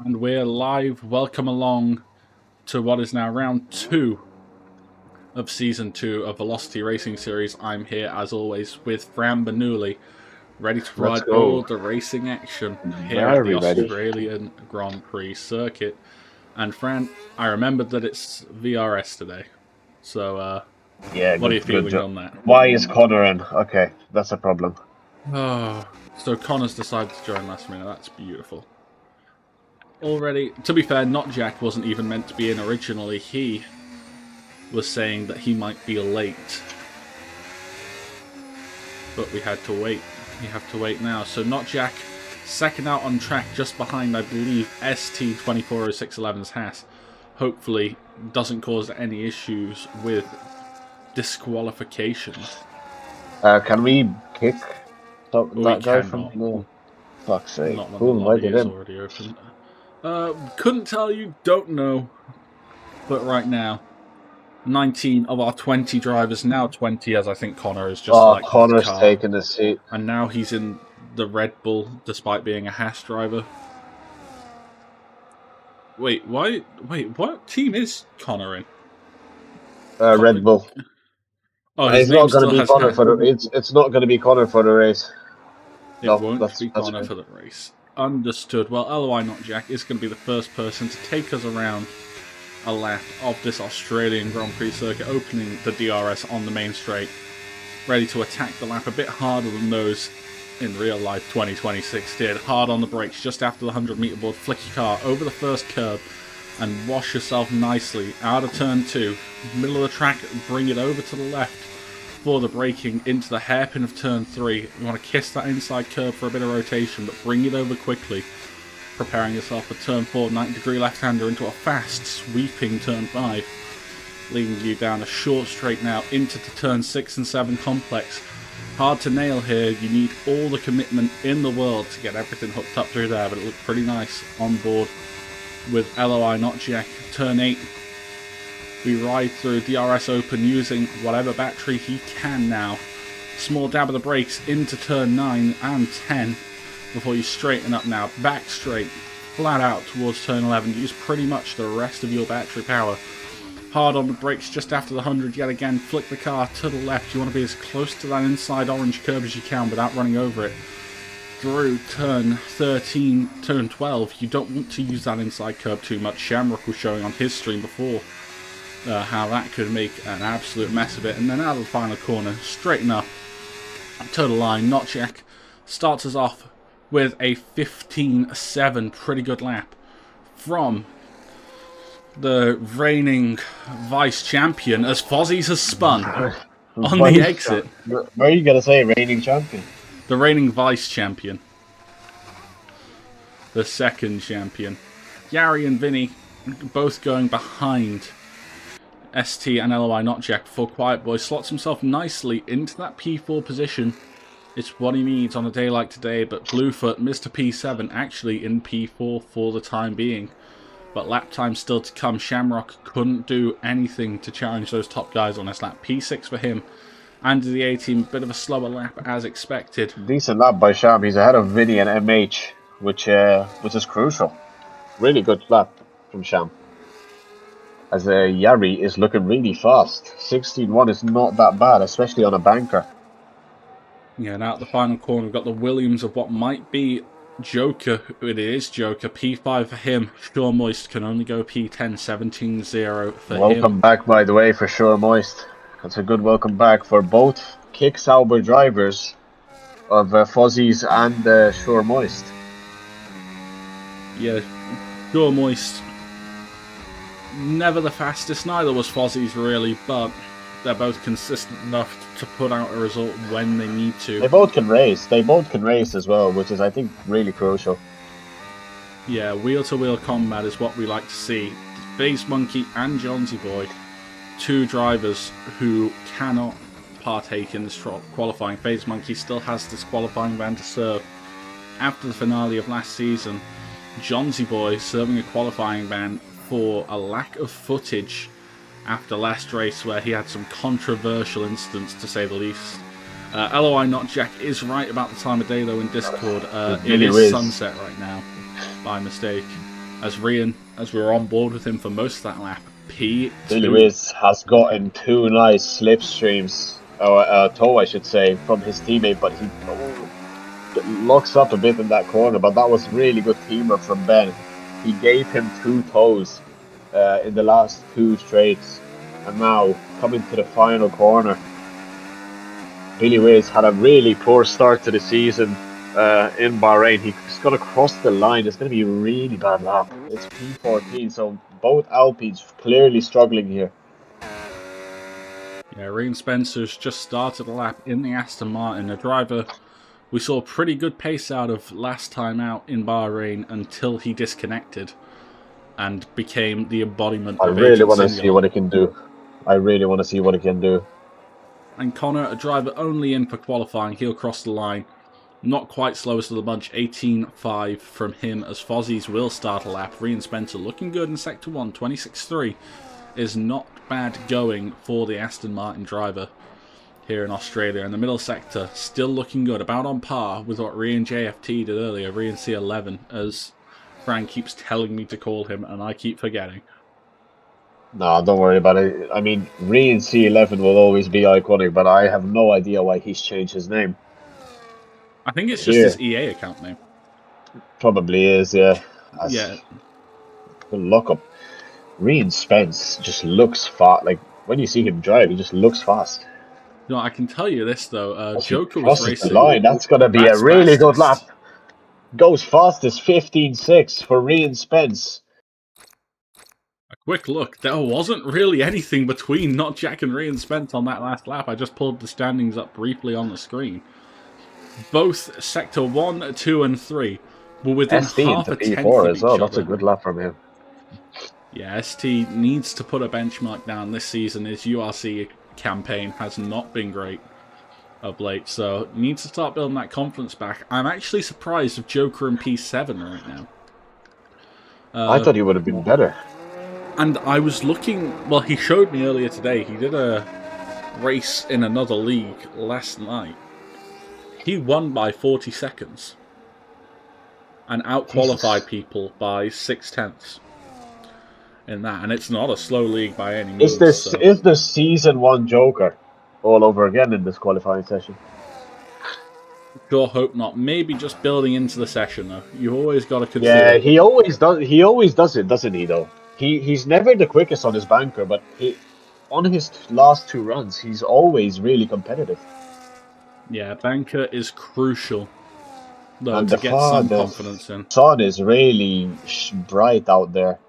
And we're live. Welcome along to what is now round 2 of Season 2 of Velocity Racing Series. I'm here, as always, with Fran Bernoulli, ready to Let's provide all go. the racing action here at the Very ready. Australian Grand Prix circuit. And Fran, I remembered that it's VRS today. So, Yeah, what are good, you good feeling job. on that? Why is Connor in? Okay, that's a problem. Oh, so Connor's decided to join last minute. That's beautiful. Already, to be fair, Not Jack wasn't even meant to be in originally. He was saying that he might be late, but we had to wait. We have to wait now. So Not Jack, second out on track, just behind, I believe, ST240611's Haas. Hopefully, doesn't cause any issues with disqualification. Can we kick We that guy from cannot. the? Fuck's sake. Not when the Who lobby invited is him? already open. Couldn't tell you, don't know. But right now, 19 of our 20 drivers, now 20, as I think Connor has just Oh, selected his Connor's car. taking the seat. And now he's in the Red Bull, despite being a Haas driver. Wait, why? Wait, what team is Connor in? Red Bull. Oh, his It's not name going to still be has Connor Haas. for the. It's not going to be Connor for the race. It No, won't be that's Connor good. for the race. Understood. Well, LOI Not Jack is going to be the first person to take us around a lap of this Australian Grand Prix circuit, opening the DRS on the main straight, ready to attack the lap a bit harder than those in real life 2026 did. Hard on the brakes just after the 100-meter board, flick your car over the first curb and wash yourself nicely out of turn 2. Middle of the track, bring it over to the left for the braking into the hairpin of turn 3. You want to kiss that inside curb for a bit of rotation, but bring it over quickly, preparing yourself for turn 4, 90-degree left-hander into a fast, sweeping turn 5, leading you down a short straight now into the turn 6 and 7 complex. Hard to nail here. You need all the commitment in the world to get everything hooked up through there, but it looked pretty nice on board with LOI Not Jack. Turn 8, we ride through DRS open using whatever battery he can now. Small dab of the brakes into turn 9 and 10 before you straighten up now. Back straight, flat out towards turn 11. Use pretty much the rest of your battery power. Hard on the brakes just after the 100 yet again. Flick the car to the left. You want to be as close to that inside orange curb as you can without running over it. Through turn 13, turn 12, you don't want to use that inside curb too much. Shamrock was showing on his stream before how that could make an absolute mess of it. And then out of the final corner, straighten up to the line. Not Jack starts us off with a 15.7, pretty good lap from the reigning vice champion as Fozzie's has spun on the exit. Where are you going to say reigning champion? The reigning vice champion. The second champion. Gary and Vinny both going behind ST and LOI Not Jack before Quiet Boy slots himself nicely into that P4 position. It's what he needs on a day like today, but Bluefoot, Mr. P7, actually in P4 for the time being. But lap time still to come. Shamrock couldn't do anything to challenge those top guys on this lap. P6 for him. And the A-team, bit of a slower lap as expected. Decent lap by Sham. He's ahead of Vinny and MH, which is crucial. Really good lap from Sham. As Yari is looking really fast. 16.1 is not that bad, especially on a banker. Yeah, and out the final corner, we've got the Williams of what might be Joker. It is Joker. P5 for him. Sure Moist can only go P10, 17.0 for him. Welcome back, by the way, for Sure Moist. That's a good welcome back for both Kick Sauber drivers of Fuzzies and Sure Moist. Yeah, Sure Moist. Never the fastest, neither was Fozzie's really, but they're both consistent enough to put out a result when they need to. They both can race. They both can race as well, which is, I think, really crucial. Yeah, wheel-to-wheel combat is what we like to see. Phase Monkey and Johnsy Boy, two drivers who cannot partake in this qualifying. Phase Monkey still has this qualifying ban to serve. After the finale of last season, Johnsy Boy serving a qualifying ban for a lack of footage after last race where he had some controversial incidents, to say the least. LOI Not Jack is right about the time of day though in Discord. It is sunset right now, by mistake. as we were on board with him for most of that lap. Billy P2. Wiz has gotten two nice slipstreams, or toe, I should say, from his teammate, but he locks up a bit in that corner. But that was really good teamwork from Ben. He gave him two toes in the last two straights, and now coming to the final corner. Billy Wiz had a really poor start to the season in Bahrain. He's going to cross the line. It's going to be a really bad lap. It's P14, so both Alpines clearly struggling here. Yeah, Ryan Spencer's just started a lap in the Aston Martin, a driver we saw pretty good pace out of last time out in Bahrain until he disconnected and became the embodiment I of really Agent want to see Singular. what he can do. I really want to see what he can do. And Connor, a driver only in for qualifying, he'll cross the line. Not quite slowest of the bunch, 18.5 from him as Fozzie's will start a lap. Ryan Spencer looking good in Sector 1, 26.3 is not bad going for the Aston Martin driver here in Australia. In the middle sector, still looking good, about on par with what Rian JFT did earlier, Rian C11, as Frank keeps telling me to call him and I keep forgetting. No, don't worry about it. I mean, Rian C11 will always be iconic, but I have no idea why he's changed his name. I think it's just Here, his EA account name. probably is, yeah. Yeah. Good look up. Rian Spence just looks fast. Like, when you see him drive, he just looks fast. No, I can tell you this though, As he Joker was crosses the racing line, that's going to be a Rat's really good lap. fastest. Goes fastest 15.6 for Rian Spence. A quick look, there wasn't really anything between Not Jack and Rian Spence on that last lap. I just pulled the standings up briefly on the screen. Both Sector 1, 2 and 3 were within ST half into a tenth P4 of as well. each That's a other. good lap from him. Yeah, ST needs to put a benchmark down this season. His URC campaign has not been great of late, so needs to start building that confidence back. I'm actually surprised of Joker in P7 right now. I thought he would have been better. And I was looking, well, he showed me earlier today, he did a race in another league last night. He won by 40 seconds and out-qualified people by 6/10 in that. And it's not a slow league by any means. Is the season 1 Joker all over again in this qualifying session? Sure hope not. Maybe just building into the session, though. You've always got to consider... Yeah, he always does. He always does it, doesn't he? Though he's never the quickest on his banker, but on his last two runs, he's always really competitive. Yeah, banker is crucial, though, And to get some confidence in. The sun is really bright out there.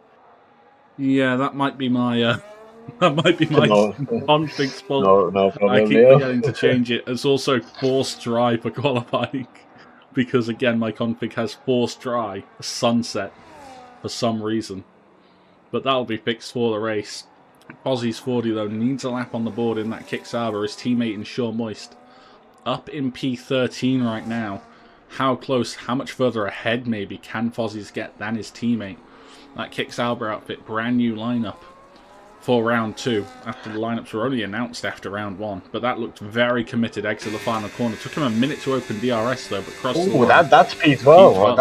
Yeah, that might be my config's fault. No problem. I keep forgetting to change it. It's also forced dry for qualifying. Because again, my config has forced dry, sunset, for some reason. But that'll be fixed for the race. Fozzie's 40 though needs a lap on the board in that Kick Sauber. His teammate in Shaw Moist. Up in P13 right now. How close, how much further ahead maybe can Fozzie's get than his teammate? That Kick Sauber outfit, brand new lineup for round 2, after the lineups were only announced after round 1. But that looked very committed, exit the final corner. Took him a minute to open DRS though, but crossed the line. That's P12.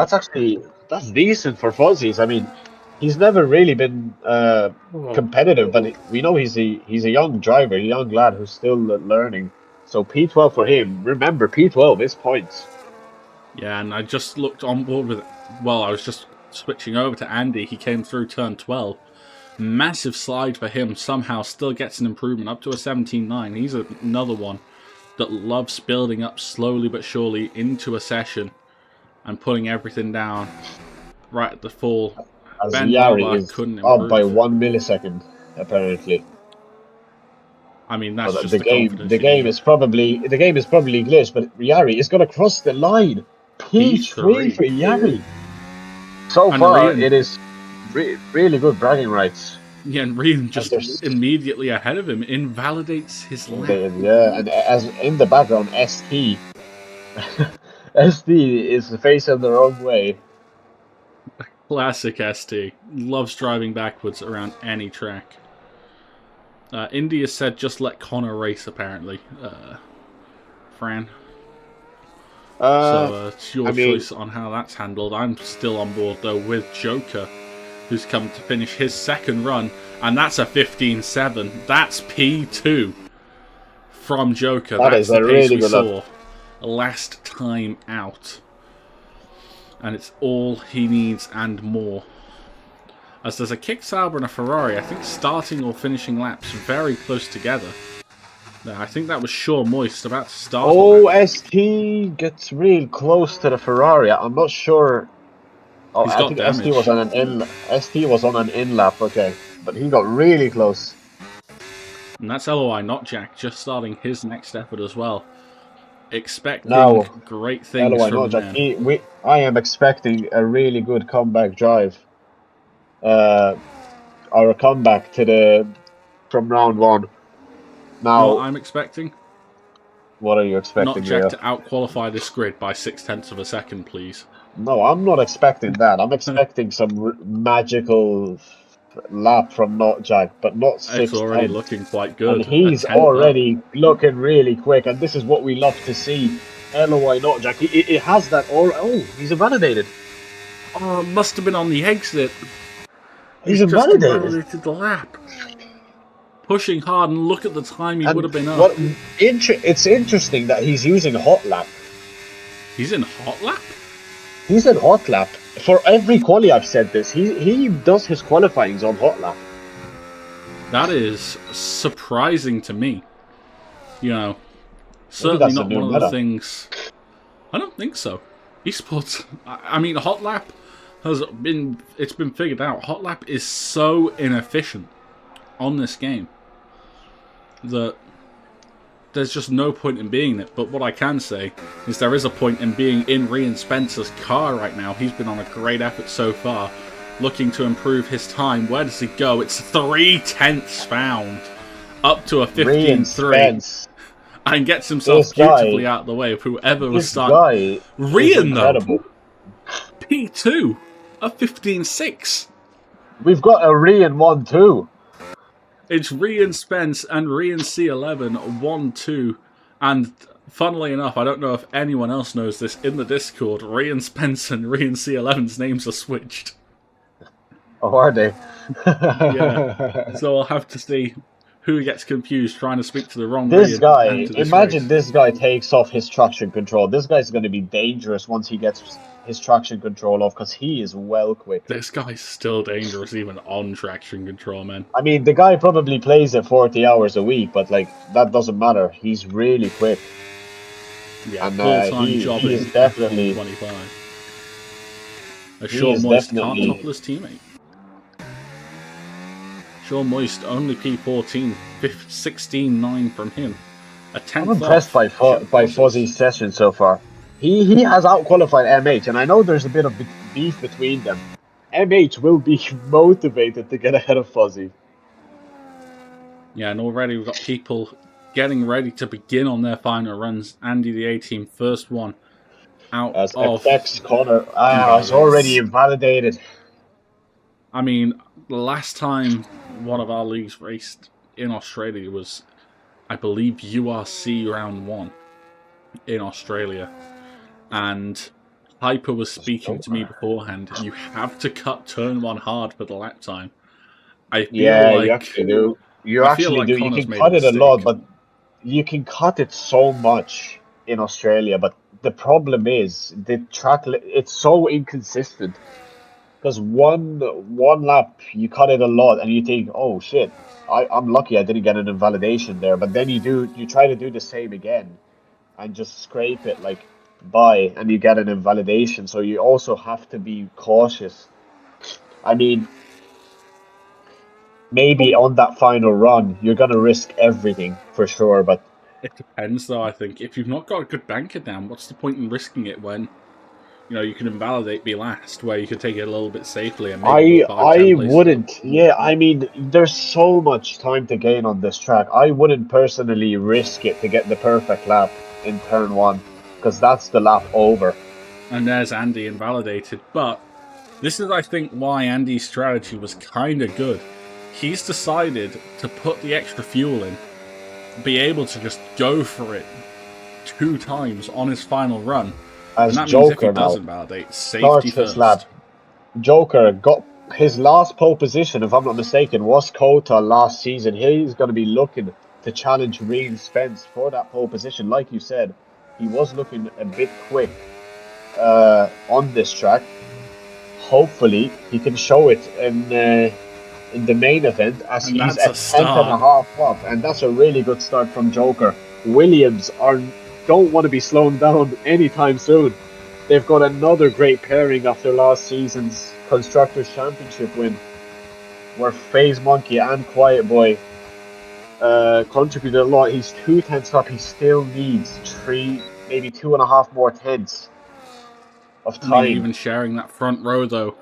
That's decent for Fuzzies. I mean, he's never really been competitive, but we know he's a young driver, a young lad who's still learning. So P12 for him. Remember, P12 is points. Yeah, and I just looked on board with it. Well, I was just switching over to Andy. He came through turn 12. Massive slide for him. Somehow still gets an improvement up to a 17.9. He's another one that loves building up slowly but surely into a session and putting everything down right at the full. As Ben Yari Barber is couldn't up improve by 1 millisecond, apparently. I mean, that's just the game. confidence The game is probably glitched, but Yari is gonna cross the line. P3 for Yari. So and far, Rian, it is really good bragging rights. Yeah, and Rian just immediately ahead of him invalidates his lap. Yeah, and as in the background, ST. ST is facing the wrong way. Classic ST. Loves driving backwards around any track. India said just let Connor race, apparently. Fran. So it's your choice on how that's handled. I'm still on board, though, with Joker who's come to finish his second run, and that's a 15.7. That's P2 from Joker. That's the pace we saw last time out. And it's all he needs and more. As there's a Kick Sauber and a Ferrari, I think starting or finishing laps very close together. I think that was Sean Moist about to start. Oh, ST gets real close to the Ferrari. I'm not sure. Oh, I think damage. ST was on an in lap, okay. But he got really close. And that's LOI, not Jack, just starting his next effort as well. Expecting great things LOI, from not Jack. I am expecting a really good comeback drive. Or a comeback from round 1. Now, what I'm expecting? What are you expecting? Not Jack to out-qualify this grid by 0.6 of a second, please. No, I'm not expecting that. I'm expecting some magical lap from Not Jack, but not 6. It's already looking quite good. And he's already looking really quick, and this is what we love to see. LOI Not Jack. It has that. Oh, he's invalidated. Oh, must have been on the exit. He's invalidated. Invalidated the lap. Pushing hard, and look at the time he would have been up. It's interesting that he's using hot lap. He's in hot lap? He's in hot lap. For every quali I've said this, he does his qualifyings on hot lap. That is surprising to me. You know, certainly not one of the things. I don't think so. Esports. I mean, hot lap it's been figured out. Hot lap is so inefficient on this game that there's just no point in being it. But what I can say is there is a point in being in Rian Spencer's car right now. He's been on a great effort so far, looking to improve his time. Where does he go? It's 0.3 found, up to a 15.3, and gets himself beautifully out of the way of whoever was starting. Rian, though, P2, a 15.6. We've got a Rian 1-2. It's Rian Spence and Rian C11 1-2, and funnily enough, I don't know if anyone else knows this in the Discord, Rian Spence and Rian C11's names are switched. Oh, are they? Yeah. So I'll have to see who gets confused trying to speak to the wrong This Rian guy, imagine race. This guy takes off his traction control. This guy's going to be dangerous once he gets his traction control off, because he is well quick. This guy's still dangerous even on traction control, man. I mean, the guy probably plays it 40 hours a week, but like that doesn't matter. He's really quick. Yeah, and full-time job he is definitely 25. A Sean Moist can't topple his teammate. Sean Moist only P14, 16.9 from him. I'm impressed by Fuzzy's session so far. He has out-qualified MH, and I know there's a bit of beef between them. MH will be motivated to get ahead of Fuzzy. Yeah, and already we've got people getting ready to begin on their final runs. Andy, the A-Team, first one out as of... FX Connor, was already invalidated. I mean, the last time one of our leagues raced in Australia was, I believe, URC round 1 in Australia. And Hyper was speaking to me beforehand. You have to cut turn 1 hard for the lap time. I feel like, you actually do. You actually do. You can cut it a lot, but you can cut it so much in Australia. But the problem is the track. It's so inconsistent. Because one lap you cut it a lot, and you think, oh shit, I'm lucky I didn't get an invalidation there. But then you try to do the same again, and just scrape it like by, and you get an invalidation. So you also have to be cautious. I mean, maybe on that final run you're gonna risk everything for sure, but it depends though. I think if you've not got a good banker down, what's the point in risking it when you can invalidate be last, where you could take it a little bit safely and maybe I wouldn't. Yeah, I mean, there's so much time to gain on this track. I wouldn't personally risk it to get the perfect lap in turn 1, because that's the lap over. And there's Andy invalidated. But this is, I think, why Andy's strategy was kind of good. He's decided to put the extra fuel in, be able to just go for it 2 times on his final run. As and that Joker means if he does now invalidate, safety first. Lap. Joker got his last pole position, if I'm not mistaken, was Kota last season. He's going to be looking to challenge Reed Spence for that pole position. Like you said, he was looking a bit quick on this track. Hopefully, he can show it in the main event, as And he's that's a a tenth and a start. half up, and that's a really good start from Joker. Williams don't want to be slowing down anytime soon. They've got another great pairing after last season's Constructors' Championship win, where FaZe Monkey and Quiet Boy contributed a lot. He's 2 tenths up. He still needs maybe 2.5 more tenths of I mean, time. even sharing that front row, though,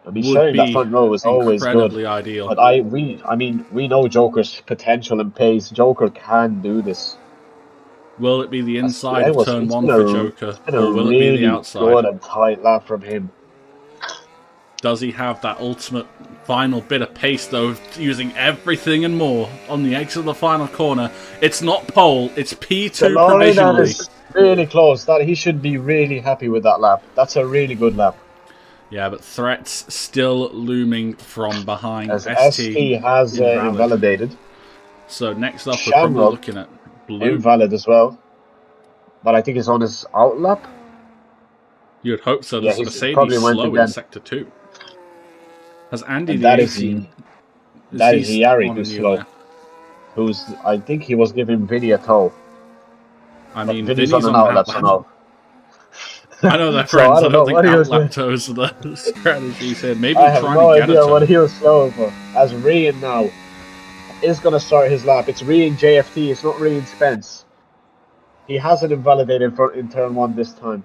I mean, would sharing that be front row is always good. incredibly ideal. But we know Joker's potential and pace. Joker can do this. Will it be the inside of It's turn one been for Joker, a or will it be the really outside? good and tight lap from him. Does he have that ultimate final bit of pace, though, using everything and more on the exit of the final corner? It's not pole, it's P2 The line provisionally. is really close. That he should be really happy with that lap. That's a really good lap. Yeah, but threats still looming from behind. As ST has invalidated. So next up, we're Shamrock, probably looking at Blue. Invalid as well. But I think it's on his out lap. You'd hope so. Yeah, There's he's Mercedes probably went slow again. in Sector 2. Has Andy And the that is 18? that is he Yari on a who's new slow. lap? I think he was giving Vinny a tow. I But mean, Vinny's Vinny's on on an an outlap, so outlap. no. I know they're So friends. I know don't think what he was outlap doing. toes are the strategy here. Maybe I have trying no to get a idea toe. what he was slowing for. As Rian now is going to start his lap. It's Rian JFT. It's not Rian Spence. He hasn't invalidated in turn one this time.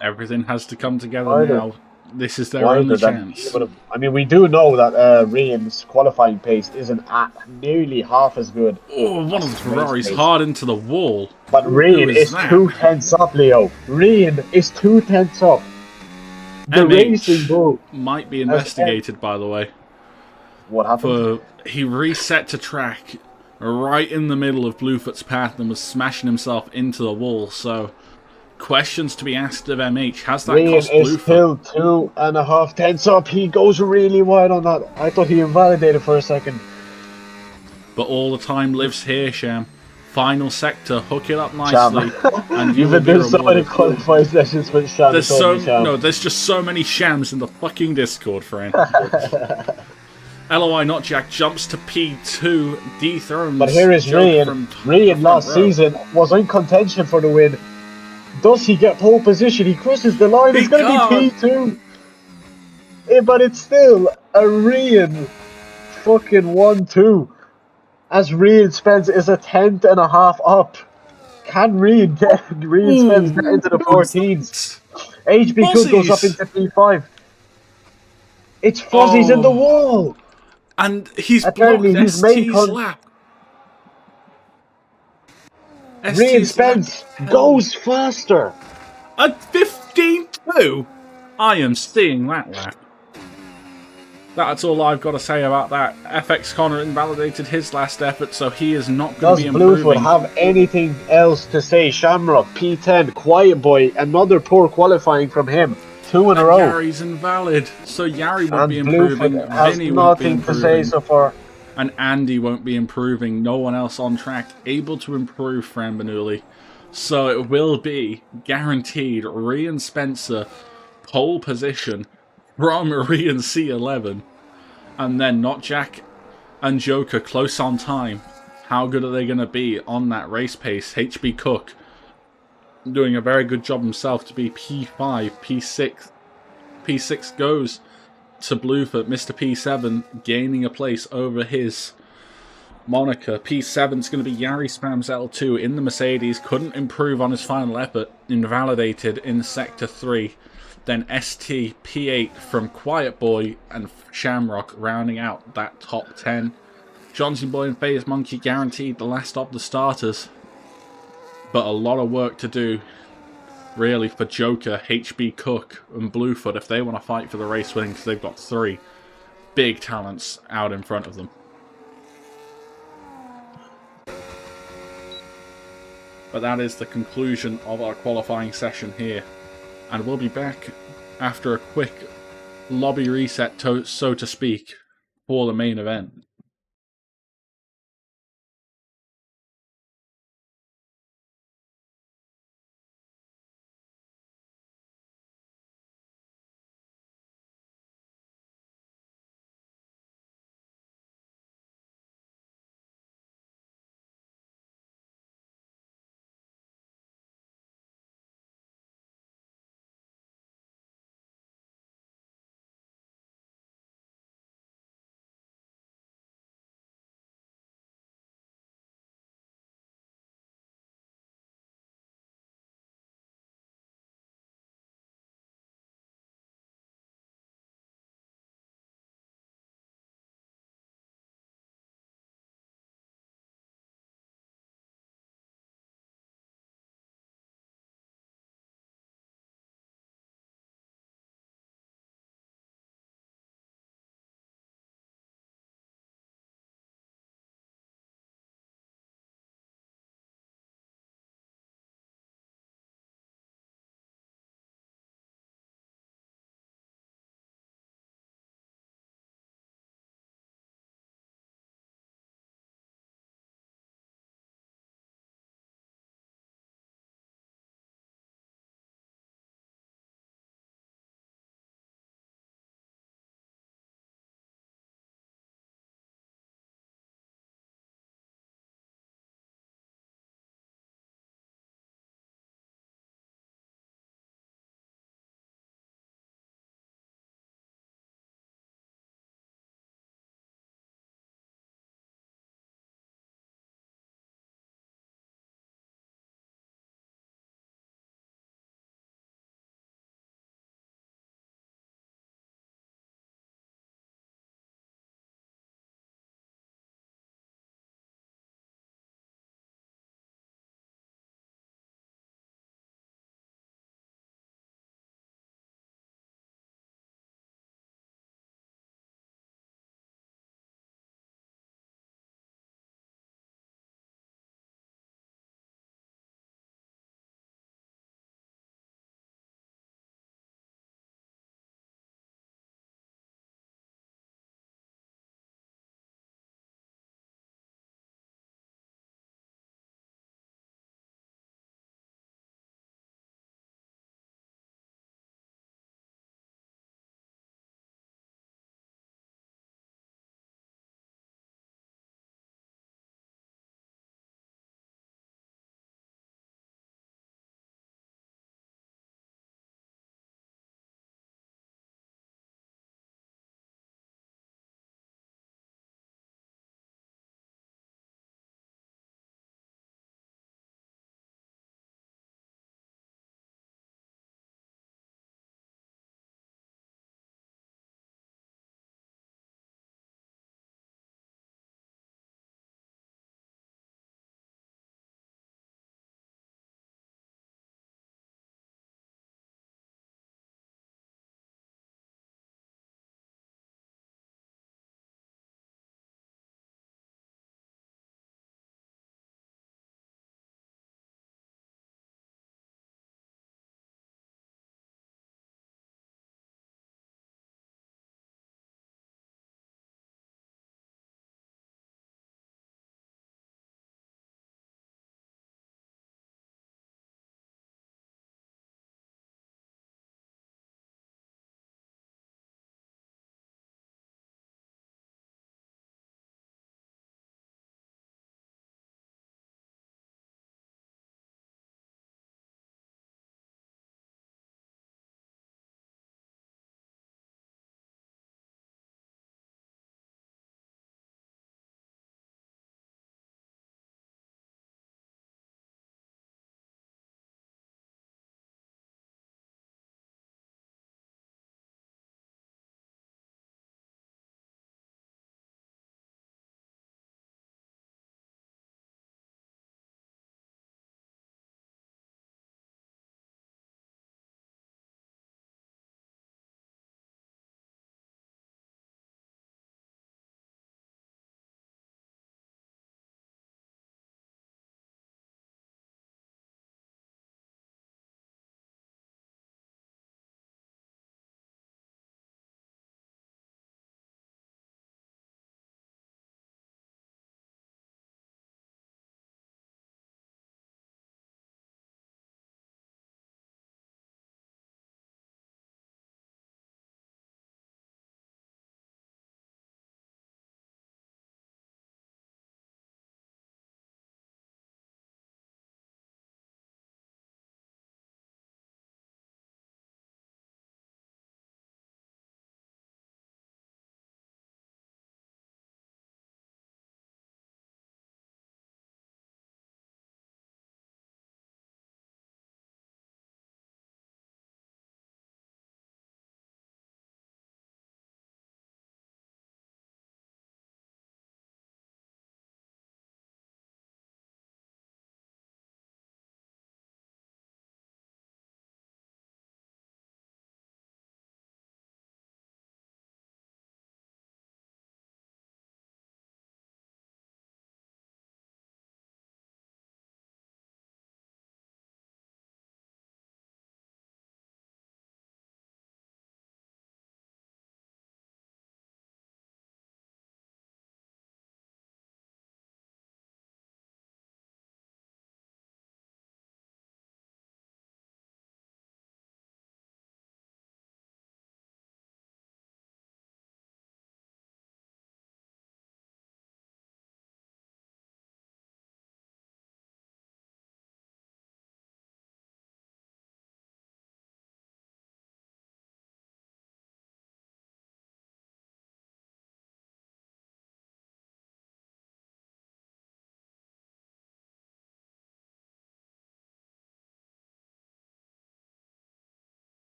Everything has to come together now. This is their only chance. I mean, we do know that Rian's qualifying pace isn't at nearly half as good. Oh, one of the Ferraris hard into the wall. But Rian is 2 tenths up, Leo. Rian is 2 tenths up. The MH Racing Bull might be investigated, by the way. What happened? He reset to track right in the middle of Bluefoot's path and was smashing himself into the wall. So, questions to be asked of MH. Has that cost Rian is Bluefoot? still 2.5 tenths up. He goes really wide on that. I thought he invalidated for a second. But all the time lives here, Sham. Final sector, hook it up nicely, and You've been doing so many qualifying sessions with Sham. There's just so many Shams in the fucking Discord, friend. LOI Not Jack jumps to P2, dethrones. But here is Rian. Rian last season was in contention for the win. Does he get pole position? He crosses the line. It's going to be P2. But it's still a Rian fucking 1-2. As Rian Spence is a 10.5 up. Can Rian Spence get into the 14s? HB Cook goes up into P5. It's Fuzzies in the wall. And he's apparently blocked his main ST's lap. Rian Spence goes faster. At 15.2? I am seeing that lap. That's all I've got to say about that. FX Connor invalidated his last effort, so he is not going to be improving. Does Bluefoot have anything else to say? Shamrock, P10, Quiet Boy, another poor qualifying from him. 2 in a row. Yari's invalid, so Yari won't be improving. Bluefoot has Vinny won't be nothing improving. to say so far. And Andy won't be improving. No one else on track able to improve Fran Bernoulli. So it will be guaranteed Rian Spencer pole position from Rian C11. And then Not Jack and Joker close on time. How good are they going to be on that race pace? HB Cook doing a very good job himself to be P5, P6. P6 goes to Bluefoot, Mr. P7 gaining a place over his moniker. P7's going to be Yari Spams L2 in the Mercedes, couldn't improve on his final effort, invalidated in Sector 3. Then ST P8 from Quiet Boy and Shamrock rounding out that top 10. Johnson Boy and FaZe Monkey guaranteed the last of the starters. But a lot of work to do, really, for Joker, HB Cook and Bluefoot if they want to fight for the race winning, because they've got 3 big talents out in front of them. But that is the conclusion of our qualifying session here. And we'll be back after a quick lobby reset, so to speak, for the main event.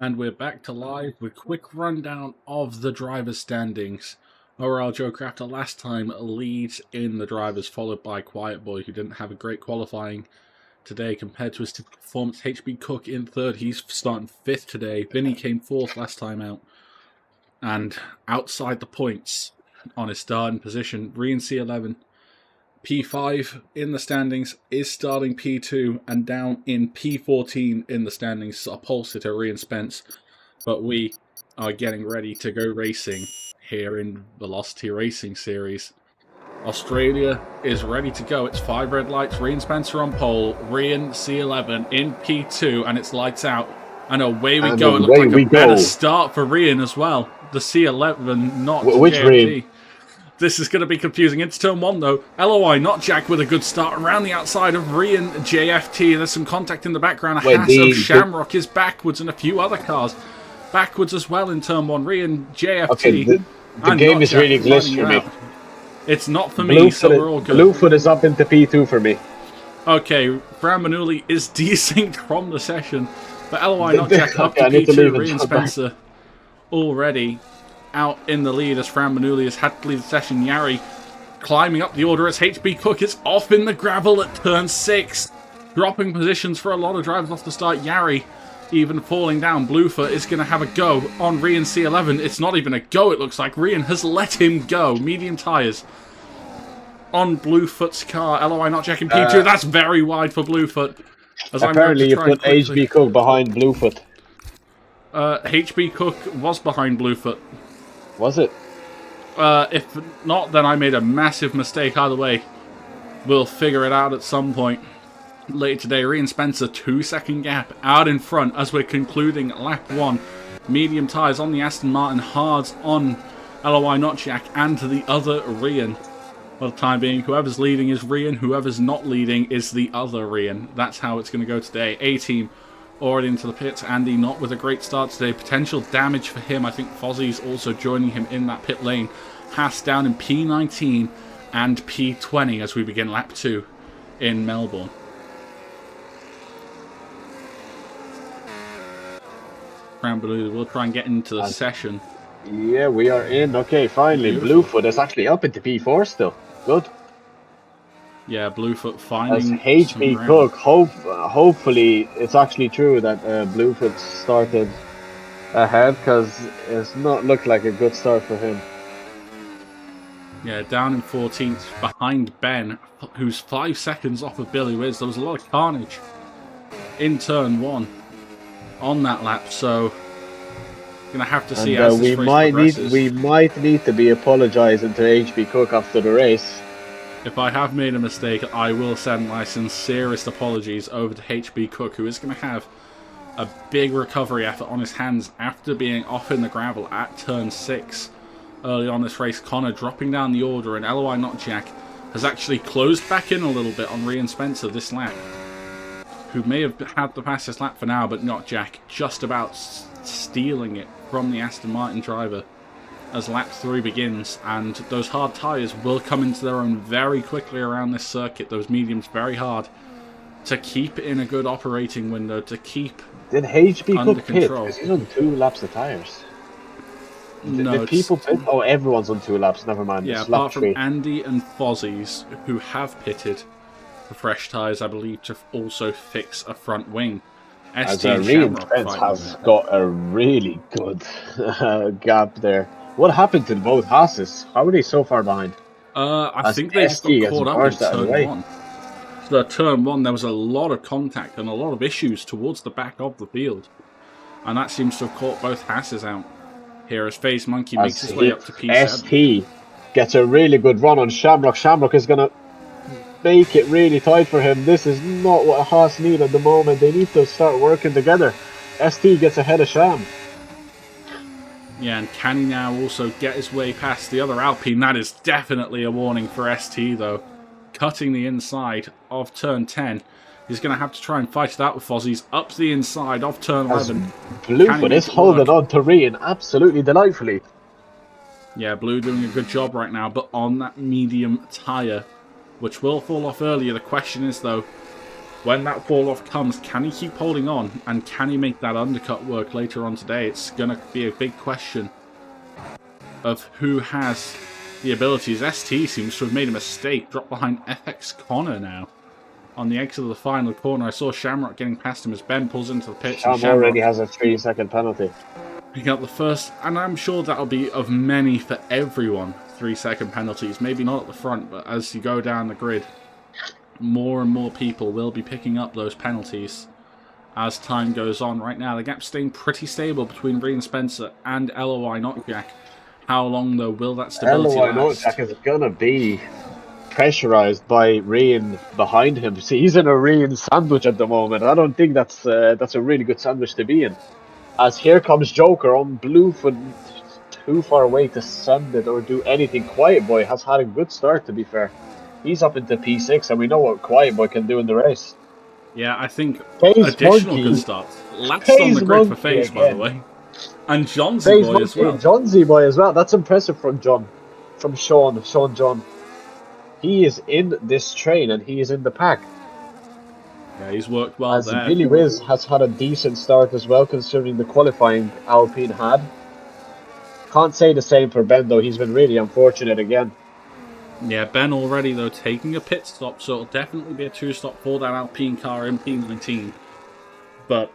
And we're back to live with quick rundown of the drivers' standings. Overall, Joe Crafter last time leads in the drivers, followed by Quiet Boy, who didn't have a great qualifying today compared to his typical performance. HB Cook in third, he's starting fifth today. Vinny came fourth last time out. And outside the points on his starting position, Rian C11, P5 in the standings is starting P2, and down in P14 in the standings, a pole sitter, Rian Spence. But we are getting ready to go racing here in Velocity Racing Series. Australia is ready to go. It's 5 red lights. Rian Spencer on pole. Rian C11 in P2, and it's lights out. And away we go. It looked like a better start for Rian as well. The C11, not which JFT. This is going to be confusing. It's turn 1, though. LOI, not Jack, with a good start around the outside of Rian JFT. There's some contact in the background. A Haas of Shamrock is backwards, and a few other cars backwards as well in turn 1. Rian JFT. Okay, the game is really glitched for me. It's not for me, so we're all good. Bluefoot is up into P2 for me. Okay, Fran Manuli is desynced from the session. But LOI, not Jack, up to P2. Rian Spencer already out in the lead as Fran Manuli has had to leave the session. Yari climbing up the order as HB Cook is off in the gravel at turn 6. Dropping positions for a lot of drivers off the start. Yari even falling down. Bluefoot is going to have a go on Rian C11. It's not even a go, it looks like. Rian has let him go. Medium tyres on Bluefoot's car. LOI not checking P2. That's very wide for Bluefoot. As apparently you put HB Cook behind Bluefoot. HB Cook was behind Bluefoot. Was it? If not, then I made a massive mistake. Either way, we'll figure it out at some point later today. Rian Spencer, 2-second gap out in front as we're concluding lap 1. Medium tyres on the Aston Martin, hards on LOI not Jack and the other Rian. For the time being, whoever's leading is Rian, whoever's not leading is the other Rian. That's how it's going to go today. A-Team already into the pits. Andy not with a great start today. Potential damage for him. I think Fozzie's also joining him in that pit lane. Haas down in P19 and P20 as we begin lap 2 in Melbourne. We'll try and get into the session. Yeah, we are in. Okay, finally. Beautiful. Bluefoot is actually up into P4 still. Good. Yeah, Bluefoot finding as HB Cook. Hopefully, it's actually true that Bluefoot started ahead, because it's not looked like a good start for him. Yeah, down in 14th behind Ben, who's 5 seconds off of Billy Wiz. There was a lot of carnage in turn 1 on that lap, so gonna have to see as this race progresses. We might need to be apologising to HB Cook after the race. If I have made a mistake, I will send my sincerest apologies over to HB Cook, who is going to have a big recovery effort on his hands after being off in the gravel at turn 6 early on this race. Connor dropping down the order, and LOI not Jack has actually closed back in a little bit on Rian Spencer this lap, who may have had the fastest lap for now, but not Jack, just about stealing it from the Aston Martin driver as lap 3 begins. And those hard tyres will come into their own very quickly around this circuit. Those mediums very hard to keep in a good operating window, to keep Did HB under Cook control. Pit? He's on 2 laps of tyres. No, did people pit? Oh, everyone's on 2 laps. Never mind. Yeah, it's apart lap 3. from Andy and Fozzie's, who have pitted for fresh tyres, I believe, to also fix a front wing. As Rian Spence has got a really good gap there. What happened to both Haas's? How are they so far behind? I think they just got caught up in turn 1. So turn 1, there was a lot of contact and a lot of issues towards the back of the field. And that seems to have caught both Haas's out. Here as Phase Monkey makes his way up to P7. ST gets a really good run on Shamrock. Shamrock is going to make it really tight for him. This is not what Haas need at the moment. They need to start working together. ST gets ahead of Sham. Yeah, and can he now also get his way past the other Alpine? That is definitely a warning for ST, though. Cutting the inside of turn 10. He's going to have to try and fight it out with Fozzie's up the inside of turn 11. Bluefoot is holding on to Rian absolutely delightfully. Yeah, Blue doing a good job right now, but on that medium tyre, which will fall off earlier. The question is, though, When that fall-off comes, can he keep holding on? And can he make that undercut work later on today? It's going to be a big question of who has the abilities. ST seems to have made a mistake. Dropped behind FX Connor now. On the exit of the final corner, I saw Shamrock getting past him as Ben pulls into the pits. Sham already has a 3-second penalty. Picking up the first, and I'm sure that'll be of many for everyone. 3-second penalties. Maybe not at the front, but as you go down the grid, more and more people will be picking up those penalties as time goes on. Right now, the gap's staying pretty stable between Rhea and Spencer and LOI Knockjack. How long, though, will that stability LOI last? Knockjack is going to be pressurized by Ryan behind him. See, he's in a Ryan sandwich at the moment. I don't think that's a really good sandwich to be in. As here comes Joker on blue foot, too far away to send it or do anything. Quiet Boy has had a good start, to be fair. He's up into P6, and we know what Quiet Boy can do in the race. Yeah, I think FaZe additional Monkey. good starts. Last on the grid for FaZe, by the way. And Johnsy Boy as well. Johnsy Boy as well. That's impressive from John. From Sean John. He is in this train, and he is in the pack. Yeah, he's worked well as there. Billy Wiz has had a decent start as well, considering the qualifying Alpine had. Can't say the same for Ben, though. He's been really unfortunate again. Yeah, Ben already, though, taking a pit stop, so it'll definitely be a 2-stop for that Alpine car in P19. But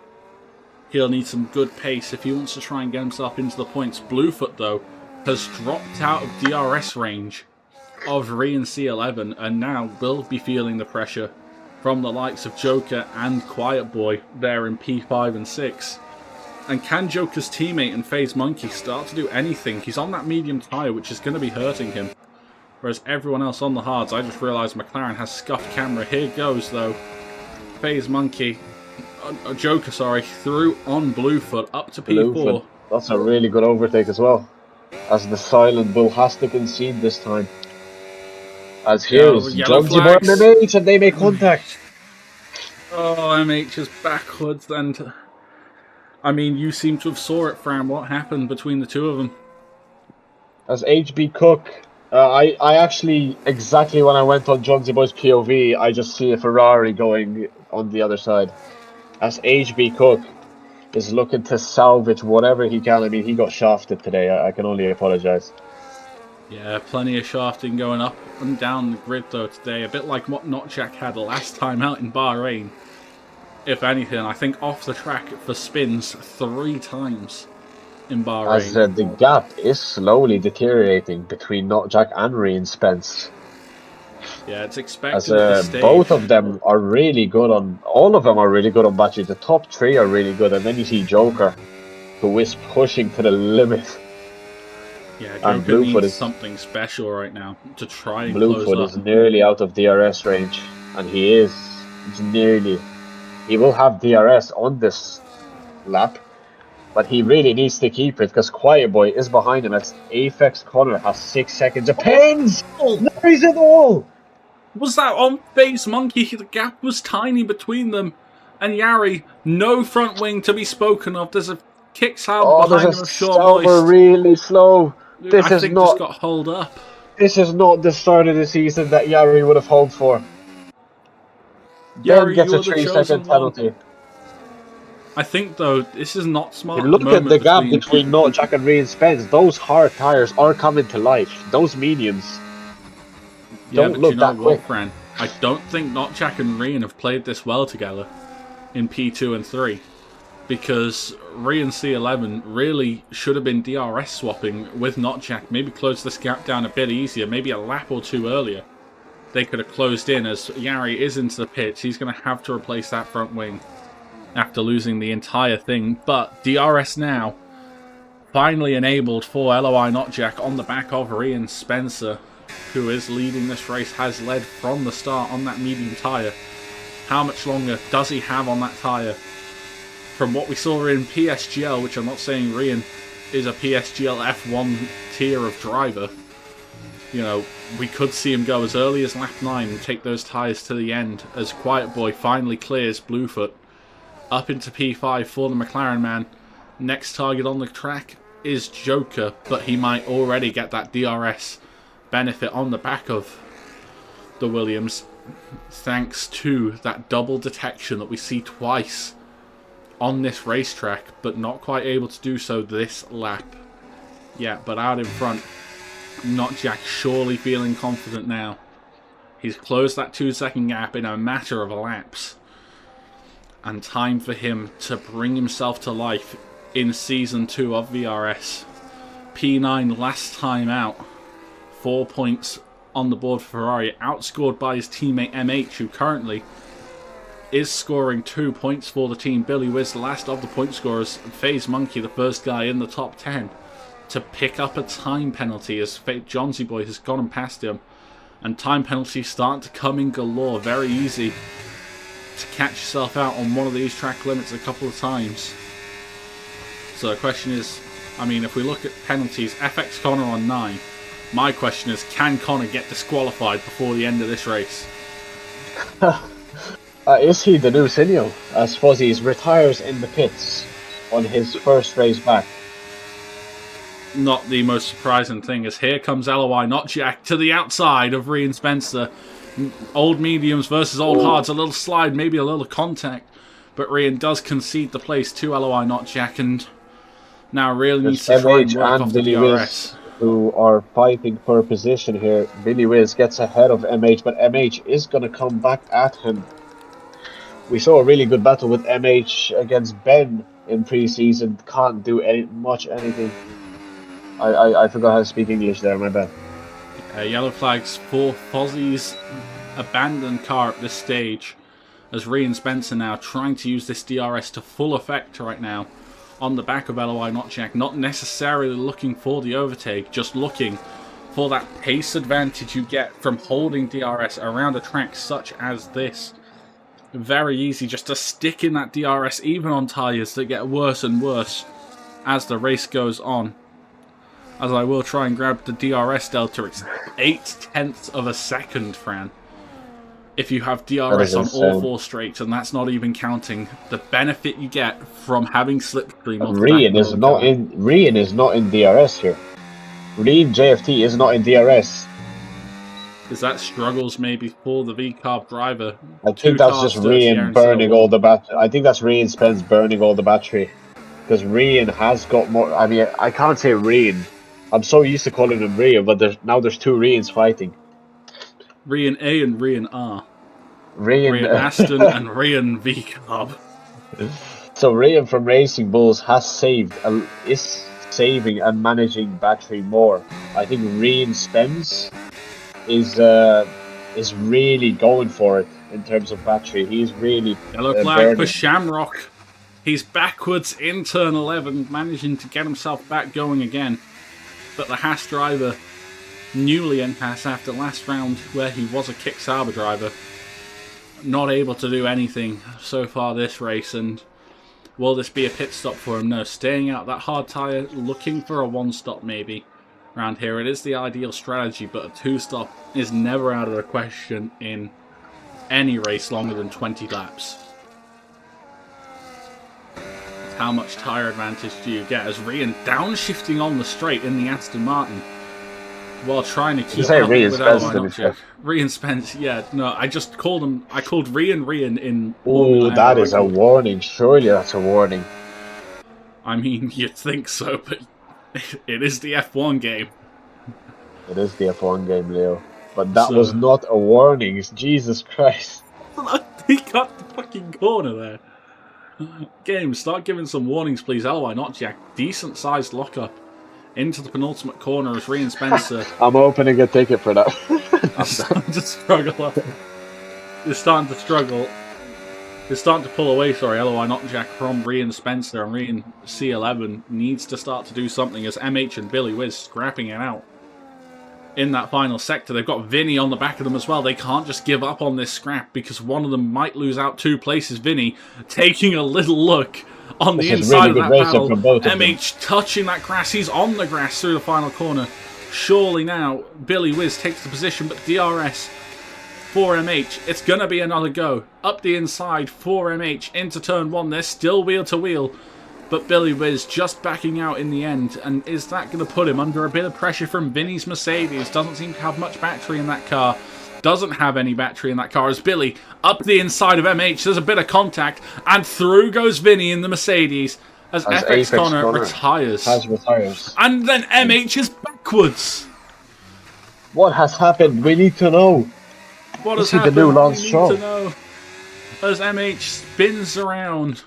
he'll need some good pace if he wants to try and get himself into the points. Bluefoot, though, has dropped out of DRS range of Rhea and C11, and now will be feeling the pressure from the likes of Joker and Quiet Boy there in P5 and 6. And can Joker's teammate and FaZe Monkey start to do anything? He's on that medium tyre, which is going to be hurting him. Whereas everyone else on the hards, I just realised McLaren has scuffed camera. Here goes, though. FaZe Monkey, Joker, sorry, through on Bluefoot up to P4. Bluefoot. That's a really good overtake as well. As the silent bull has to concede this time. As here's Jonesy Boy and MH, and they make contact. Oh, MH is backwards, and I mean, you seem to have saw it, Fran. What happened between the two of them? As HB Cook, I actually, exactly when I went on Jonesy Boy's POV, I just see a Ferrari going on the other side. As HB Cook is looking to salvage whatever he can. I mean, he got shafted today. I can only apologise. Yeah, plenty of shafting going up and down the grid, though, today. A bit like what Knockjack had last time out in Bahrain. If anything, I think off the track for spins 3 times in Bahrain. As the gap is slowly deteriorating between Knockjack and Ryan Spence. Yeah, it's expected As both of them are really good on... All of them are really good on battery. The top 3 are really good. And then you see Joker, who is pushing to the limit. Yeah, Joker needs something special right now to try and close up. Bluefoot is nearly out of DRS range, and he is nearly. He will have DRS on this lap, but he really needs to keep it because Quiet Boy is behind him. As Apex Connor has 6 seconds of pains. There is it all. Was that on FaZe Monkey? The gap was tiny between them and Yari. No front wing to be spoken of. There's a kick out behind him of short voice. Really slow. I think just got holed up. This is not the start of the season that Yari would have hoped for. Yari gets a 3-second penalty. I think, though, this is not smart. Look at the gap between Knockjack and Ryan Spence. Those hard tyres are coming to life. Those mediums don't look that quick. Fran? I don't think Knockjack and Ryan have played this well together in P2 and 3. Because Ryan C11 really should have been DRS swapping with Knockjack. Maybe close this gap down a bit easier. Maybe a lap or 2 earlier. They could have closed in as Yari is into the pits. He's going to have to replace that front wing after losing the entire thing. But DRS now finally enabled for LOI Knockjack on the back of Ryan Spencer, who is leading this race, has led from the start on that medium tyre. How much longer does he have on that tyre? From what we saw in PSGL, which I'm not saying Ryan is a PSGL F1 tier of driver, you know, we could see him go as early as lap 9 and take those tyres to the end as Quiet Boy finally clears Bluefoot up into P5 for the McLaren man. Next target on the track is Joker, but he might already get that DRS benefit on the back of the Williams. thanks to that double detection that we see twice on this racetrack, but not quite able to do so this lap. Yeah, but out in front, Not Jack surely feeling confident now. He's closed that 2-second gap in a matter of laps. And time for him to bring himself to life in Season 2 of VRS. P9 last time out. 4 points on the board for Ferrari. Outscored by his teammate MH, who currently is scoring 2 points for the team. Billy Wiz, the last of the point scorers. FaZe Monkey, the first guy in the top 10 to pick up a time penalty, as Johnsy Boy has gone and passed him. And time penalties starting to come in galore. Very easy to catch yourself out on one of these track limits a couple of times. So the question is, I mean, if we look at penalties, FX Connor on 9. My question is, can Connor get disqualified before the end of this race? Is he the new Sinio? I suppose he retires in the pits on his first race back. Not the most surprising thing is here comes LOI Not Jack to the outside of Ryan Spencer. Old mediums versus old hards, a little slide, maybe a little contact, but Ryan does concede the place to LOI Not Jack, and now really needs to try and work off the DRS. Who are fighting for a position here. Billy Wiz gets ahead of MH, but MH is going to come back at him. We saw a really good battle with MH against Ben in pre-season. Can't do anything. I forgot how to speak English there, my bad. Yellow flags for Fozzie's abandoned car at this stage, as Ryan Spencer now trying to use this DRS to full effect right now on the back of LOI Not Jack, not necessarily looking for the overtake, just looking for that pace advantage you get from holding DRS around a track such as this. Very easy just to stick in that DRS even on tyres that get worse and worse as the race goes on. As I will try and grab the DRS delta, it's 0.8 of a second, Fran. If you have DRS on all 4 straights, and that's not even counting the benefit you get from having slipstream. Rian is not in DRS here. Rian JFT is not in DRS. Is that struggles maybe for the V-Carb driver? I think that's just Rian burning all the battery. I think that's Rian Spence burning all the battery. Because Rian has got more. I mean, I can't say Rian. I'm so used to calling him Rian, but there's 2 Rians fighting. Rian A and Rian R. Rian Aston and Rian V-Carb. So Rian from Racing Bulls is saving and managing battery more. I think Rian Spence is really going for it in terms of battery. He's really yellow flag for Shamrock. He's backwards in turn 11, managing to get himself back going again. But the Haas driver, newly in Haas after last round where he was a Kick Sauber driver, not able to do anything so far this race. And will this be a pit stop for him? No, staying out that hard tyre, looking for a 1-stop maybe around here. It is the ideal strategy, but a 2-stop is never out of the question in any race longer than 20 laps. How much tyre advantage do you get as Rian downshifting on the straight in the Aston Martin while trying to keep up with Rian Spence, yeah, no, I called Rian in. Oh, that is a warning. Surely that's a warning. I mean, you'd think so, but it is the F1 game. It is the F1 game, Leo. But that was not a warning. Jesus Christ. He got the fucking corner there. Game, start giving some warnings, please. LOI Not Jack. Decent sized lockup into the penultimate corner as Ryan Spencer. I'm opening a ticket for that. You're starting to struggle. You're starting to struggle. You're starting to pull away, LOI Not Jack from Ryan Spencer, and Ryan C11 needs to start to do something as MH and Billy Wiz scrapping it out. In that final sector, they've got Vinny on the back of them as well. They can't just give up on this scrap because one of them might lose out 2 places. Vinny taking a little look on the inside of that battle. MH touching that grass. He's on the grass through the final corner. Surely now, Billy Wiz takes the position, but DRS for MH. It's going to be another go. Up the inside for MH into turn 1. They're still wheel to wheel. But Billy Wiz just backing out in the end, and is that going to put him under a bit of pressure from Vinny's Mercedes? Doesn't seem to have much battery in that car. doesn't have any battery in that car as Billy up the inside of MH. There's a bit of contact, and through goes Vinny in the Mercedes as FX Connor retires. And then MH is backwards. What has happened? We need to know. What has happened? We need to know. As MH spins around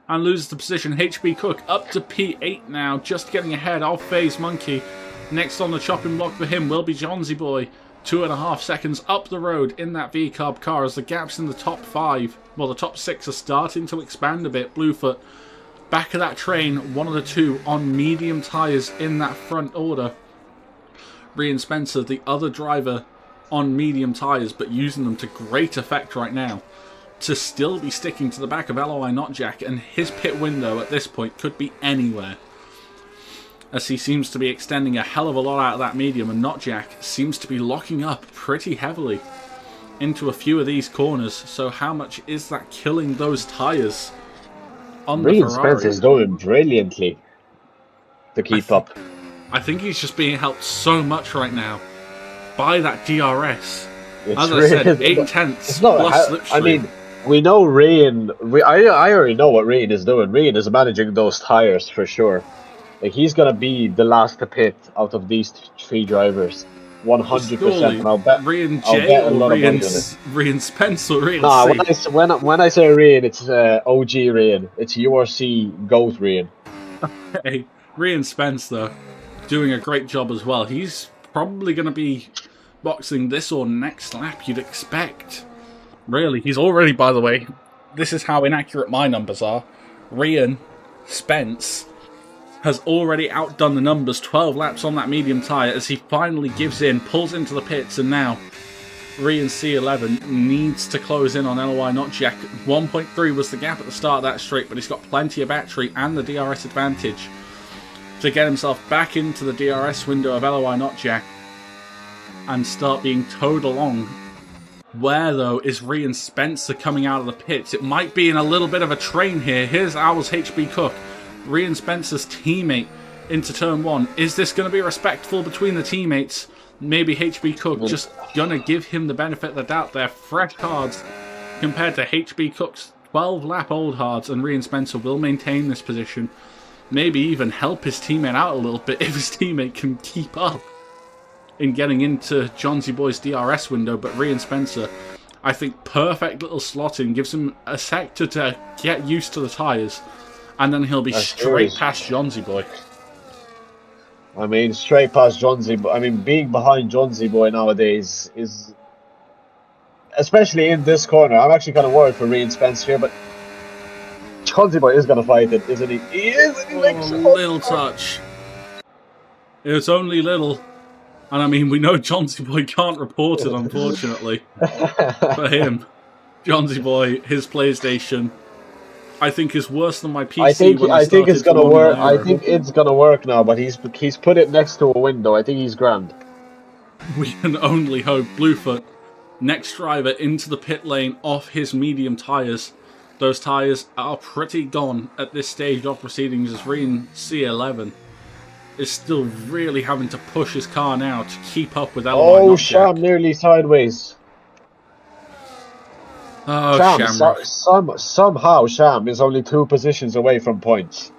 and loses the position, HB Cook up to P8 now, just getting ahead of FaZe Monkey. Next on the chopping block for him will be Johnsy Boy. 2.5 seconds up the road in that V-Carb car as the gaps in the top 5, well, the top 6 are starting to expand a bit. Bluefoot back of that train, one of the two on medium tyres in that front order. Rian Spencer, the other driver, on medium tyres, but using them to great effect right now to still be sticking to the back of LOI Not Jack, and his pit window at this point could be anywhere, as he seems to be extending a hell of a lot out of that medium, and Not Jack seems to be locking up pretty heavily into a few of these corners. So how much is that killing those tyres on the Ferrari? Spencer's doing brilliantly to keep up. I think he's just being helped so much right now by that DRS. As I said, 8/10 plus slipstream. I mean, we know Rian. I already know what Rian is doing. Rian is managing those tyres for sure. Like, he's gonna be the last to pit out of these 3 drivers, 100%. And I'll bet Rian J or Rian Spence or Rian C. When I say Rian, it's OG Rian. It's URC GOAT Rian. Hey, Rian Spence though, doing a great job as well. He's probably going to be boxing this or next lap, you'd expect. Really, he's already, by the way, this is how inaccurate my numbers are. Rian Spence has already outdone the numbers, 12 laps on that medium tyre as he finally gives in, pulls into the pits, and now Rian C11 needs to close in on LOI Not Jack. 1.3 was the gap at the start of that straight, but he's got plenty of battery and the DRS advantage to get himself back into the DRS window of LOI Not Jack and start being towed along. Where, though, is Rian Spencer coming out of the pits? It might be in a little bit of a train here. Here's ours HB Cook, Rian Spencer's teammate, into turn 1. Is this going to be respectful between the teammates? Maybe HB Cook just going to give him the benefit of the doubt there. Fresh cards compared to HB Cook's 12-lap old hards, and Rian Spencer will maintain this position. Maybe even help his teammate out a little bit if his teammate can keep up in getting into Johnsy Boy's DRS window. But Rian Spencer, I think perfect little slotting, gives him a sector to get used to the tyres, and then he'll be straight past Johnsy Boy. I mean, straight past Johnsy Boy. I mean, being behind Johnsy Boy nowadays is, especially in this corner, I'm actually kind of worried for Rian Spencer here, but Johnsy Boy is going to fight it, isn't he? He is, and he makes a little touch. It's only little. And I mean, we know Johnsy Boy can't report it, unfortunately. For him, Johnsy Boy, his PlayStation, I think is worse than my PC. I think it's gonna work. I think it's gonna work now, but he's put it next to a window. I think he's grand. We can only hope. Bluefoot, next driver into the pit lane off his medium tyres. Those tyres are pretty gone at this stage of proceedings as Rian C11 is still really having to push his car now to keep up with LOI. Oh, Sham nearly sideways. Oh, Sham. Somehow Sham is only 2 positions away from points.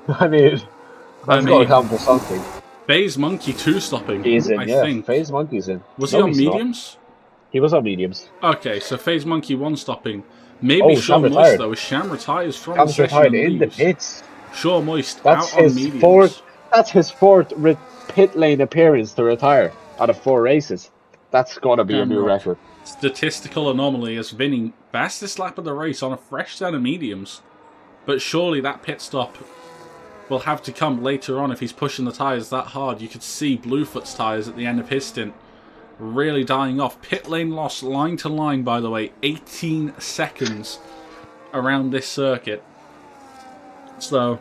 I mean, that's got to count for something. FaZe Monkey 2 stopping. He's in, I think. FaZe Monkey's in. Was he on mediums? He was on mediums. Okay, so FaZe Monkey 1 stopping. Maybe Sean Moist, though, as Sham retires from the session. Retired in the pits. Sean Moist out on mediums. That's his 4th pit lane appearance to retire out of 4 races. That's got to be a new record. Statistical anomaly as Vinny fastest lap of the race on a fresh set of mediums. But surely that pit stop will have to come later on if he's pushing the tyres that hard. You could see Bluefoot's tyres at the end of his stint really dying off. Pit lane loss line to line, by the way, 18 seconds around this circuit. So,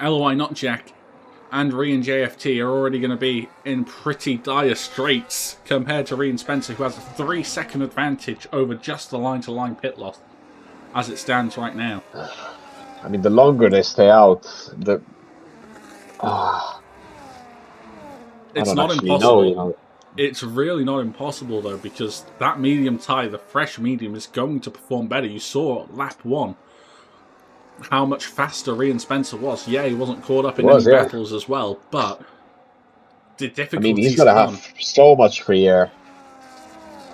LOI Not Jack and Rian JFT are already going to be in pretty dire straits compared to Rian Spencer, who has a 3-second advantage over just the line-to-line pit loss as it stands right now. I mean, the longer they stay out, it's not impossible. It's really not impossible, though, because that medium tyre, the fresh medium, is going to perform better. You saw lap 1 how much faster Rian Spencer was. Yeah, he wasn't caught up in any battles as well, but the I mean, he's difficulties going to come. have so much free air.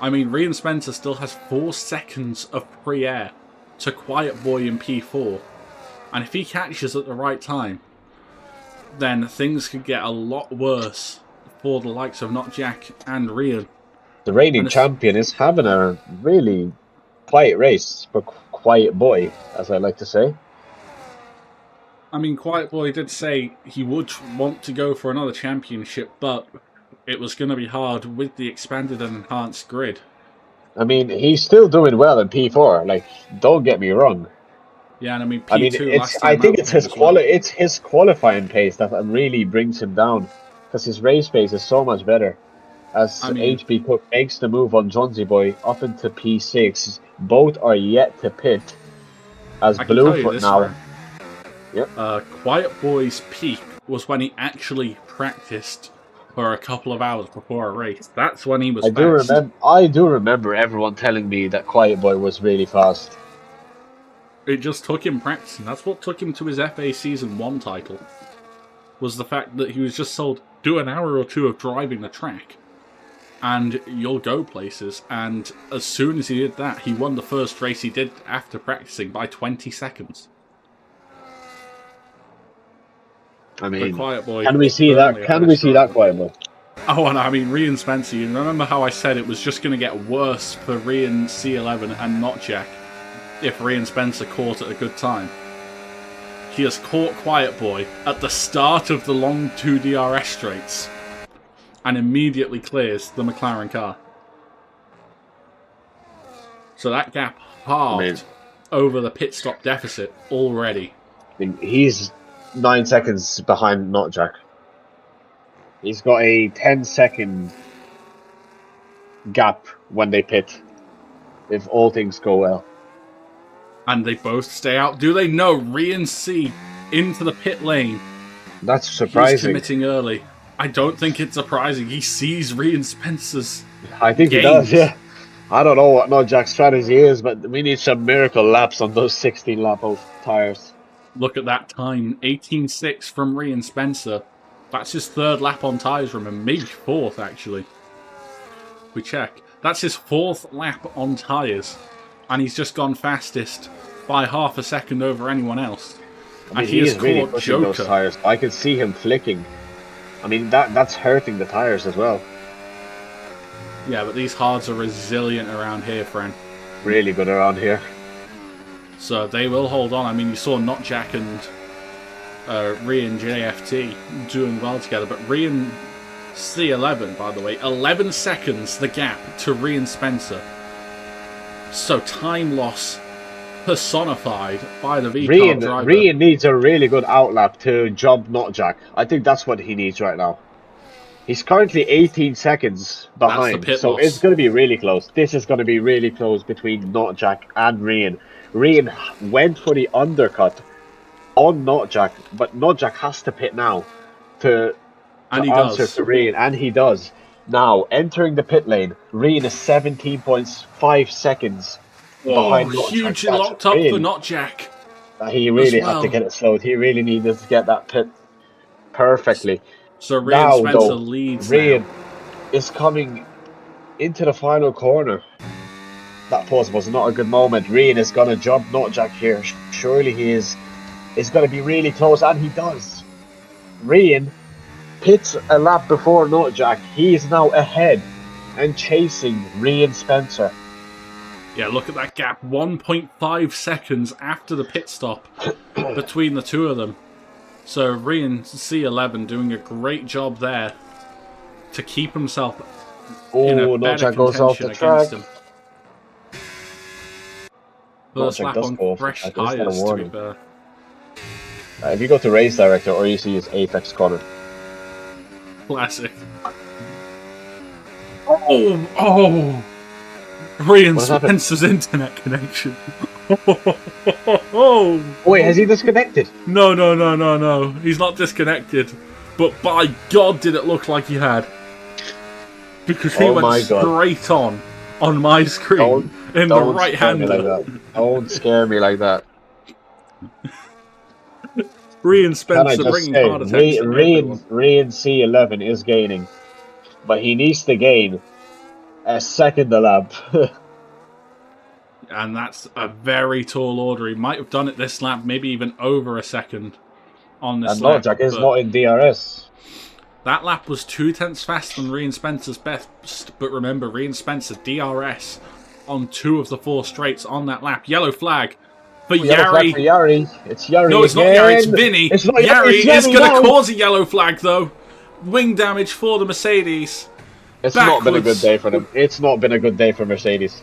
I mean, Rian Spencer still has 4 seconds of free air to Quiet Boy in P4. And if he catches at the right time, then things could get a lot worse for the likes of Not Jack and Rian. The reigning champion is having a really quiet race for Quiet Boy, as I like to say. I mean, Quiet Boy did say he would want to go for another championship, but it was going to be hard with the expanded and enhanced grid. I mean, he's still doing well in P4. Like, don't get me wrong. Yeah, and I mean, P2 I think it's his qualifying pace that really brings him down, because his race pace is so much better. As HB Cook makes the move on Johnsy Boy up into P6, both are yet to pit. As Bluefoot now. Yep. Quiet Boy's peak was when he actually practiced for a couple of hours before a race. That's when he was fast. I do remember everyone telling me that Quiet Boy was really fast. It just took him practicing. That's what took him to his FA Season 1 title. Was the fact that he was just told, do an hour or two of driving the track, and you'll go places. And as soon as he did that, he won the first race he did after practicing by 20 seconds. I mean, Quiet Boy, can we see that? Can we see that, Quiet Boy? Oh, and I mean, Rian Spencer, you remember how I said it was just going to get worse for Rian C11 and Not Jack if Rian Spencer caught at a good time? He has caught Quiet Boy at the start of the long 2 DRS straights and immediately clears the McLaren car. So that gap halved over the pit stop deficit already. I mean, he's 9 seconds behind Not Jack. He's got a 10-second gap when they pit, if all things go well. And they both stay out. Do they? No, Rian C into the pit lane. That's surprising. He's committing early. I don't think it's surprising. He sees Rian Spencer's I think gains. He does, yeah. I don't know what Not Jack's strategy is, but we need some miracle laps on those 16-lap tyres. Look at that time. 18.6 from Rian Spencer. That's his 3rd lap on tyres from him. Maybe 4th, actually. We check. That's his 4th lap on tyres. And he's just gone fastest by half a second over anyone else. I mean, he is really pushing those tyres. I can see him flicking. I mean, that's hurting the tyres as well. Yeah, but these hards are resilient around here, friend. Really good around here. So they will hold on. I mean, you saw Not Jack and Rian JFT doing well together. But Rian C11, by the way, 11 seconds the gap to Rian Spencer. So time loss personified by the V-car driver. Rian needs a really good outlap to jump Not Jack. I think that's what he needs right now. He's currently 18 seconds behind, so it's going to be really close. This is going to be really close between Not Jack and Rian. Rian went for the undercut on Not Jack, but Not Jack has to pit now to answer to Rian, and he does. Now, entering the pit lane, Rian is 17.5 seconds behind Not Jack. Hugely locked up for Not Jack. He really had to get it slowed. He really needed to get that pit perfectly. So Rian Spencer leads. Rian is coming into the final corner. That pause was not a good moment. Rian is going to jump Not Jack here. Surely he is. It's going to be really close, and he does. Rian pits a lap before Not Jack. He is now ahead and chasing Rian Spencer. Yeah, look at that gap. 1.5 seconds after the pit stop between the two of them. So Rian C11 doing a great job there to keep himself in a better contention against him. First lap on fresh tyres, to be fair. If you go to race director, or you see his Apex corner. Classic. Oh! Rian Spencer's internet connection. Wait, has he disconnected? No. He's not disconnected. But by God, did it look like he had. because he Oh went my God. straight on my screen in the Don't scare right-hander. me like that. Don't scare me like that. Rhea and Can I Spencer just bringing say, heart attacks to everyone. Ray in C11 is gaining, but he needs to gain a second a lap. And that's a very tall order. He might have done it this lap, maybe even over a second on this And no, lap. Jack is But not in DRS. that lap was 2 tenths faster than Rhea and Spencer's best. But remember, Rhea and Spencer DRS on 2 of the 4 straights on that lap. Yellow flag for Yellow flag Yari. for Yari. It's Yari No, it's again. not Yari, it's Vinny. It's not Yari, Yari it's is going to no. cause a yellow flag, though. Wing damage for the Mercedes. It's Backwards. not been a good day for them. It's not been a good day for Mercedes.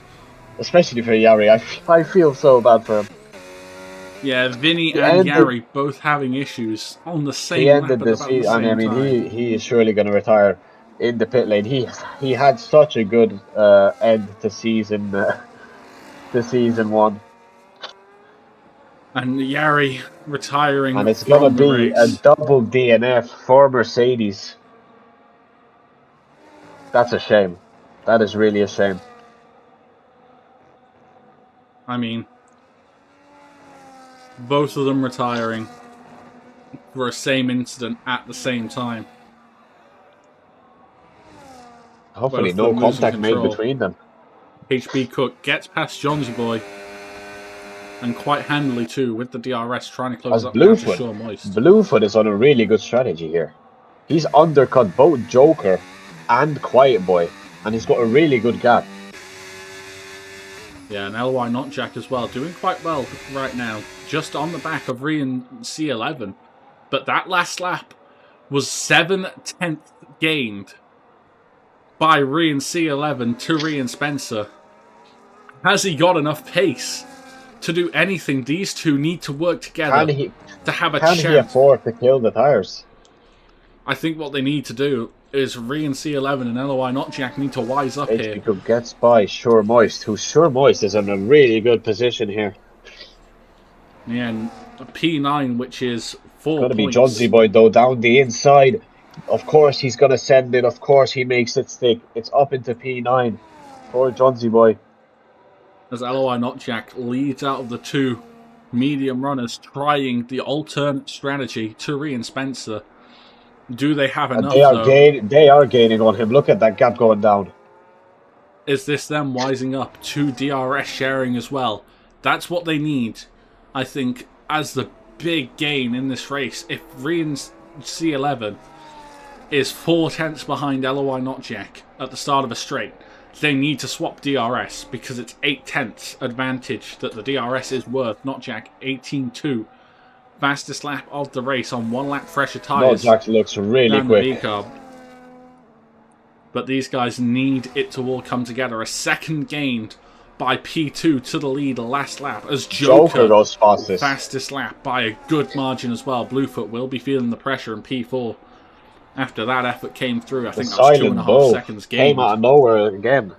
Especially for Yari. I feel so bad for him. Yeah, Vinny and Yari both having issues on the same lap at about the same time. He is surely going to retire in the pit lane. He had such a good end to season 1. And Yari retiring And it's from going to the be a race. double DNF for Mercedes. That's a shame. That is really a shame. I mean, both of them retiring for a same incident at the same time. Hopefully no contact made between them. HB Cook gets past Johnsy Boy. And quite handily too, with the DRS trying to close up now to Sure Moist. Bluefoot is on a really good strategy here. He's undercut both Joker and Quiet Boy, and he's got a really good gap. Yeah, and LY Not Jack as well, doing quite well right now, just on the back of Rhea and C11. But that last lap was 7/10 gained by Rhea and C11 to Rhea and Spencer. Has he got enough pace to do anything? These two need to work together to have a chance. Can he afford to kill the tires? I think what they need to do is Rhea and C11 and LOI Not Jack need to wise up here. HB gets by Sure Moist, who Sure Moist is in a really good position here. Yeah, and a P9, which is 4 Going to be points. Johnsy Boy though down the inside. Of course he's going to send it. Of course he makes it stick. It's up into P9 for Johnsy Boy. As LOI Not Jack leads out of the 2 medium runners, trying the alternate strategy to Rhea and Spencer. Do they have enough, they are gaining on him. Look at that gap going down. Is this them wising up to DRS sharing as well? That's what they need, I think, as the big gain in this race. If Rhea and C11 is 4 tenths behind LOI Not Jack at the start of a straight, they need to swap DRS because it's 8 tenths advantage that the DRS is worth. Not Jack 18.2. Fastest lap of the race on 1 lap fresher tyres. Not Jack looks really quick. But these guys need it to all come together. A second gained by P2 to the lead last lap as Joker goes fastest. Fastest lap by a good margin as well. Bluefoot will be feeling the pressure in P4 after that effort came through. I think that was 2.5 seconds gained. Came out of nowhere again.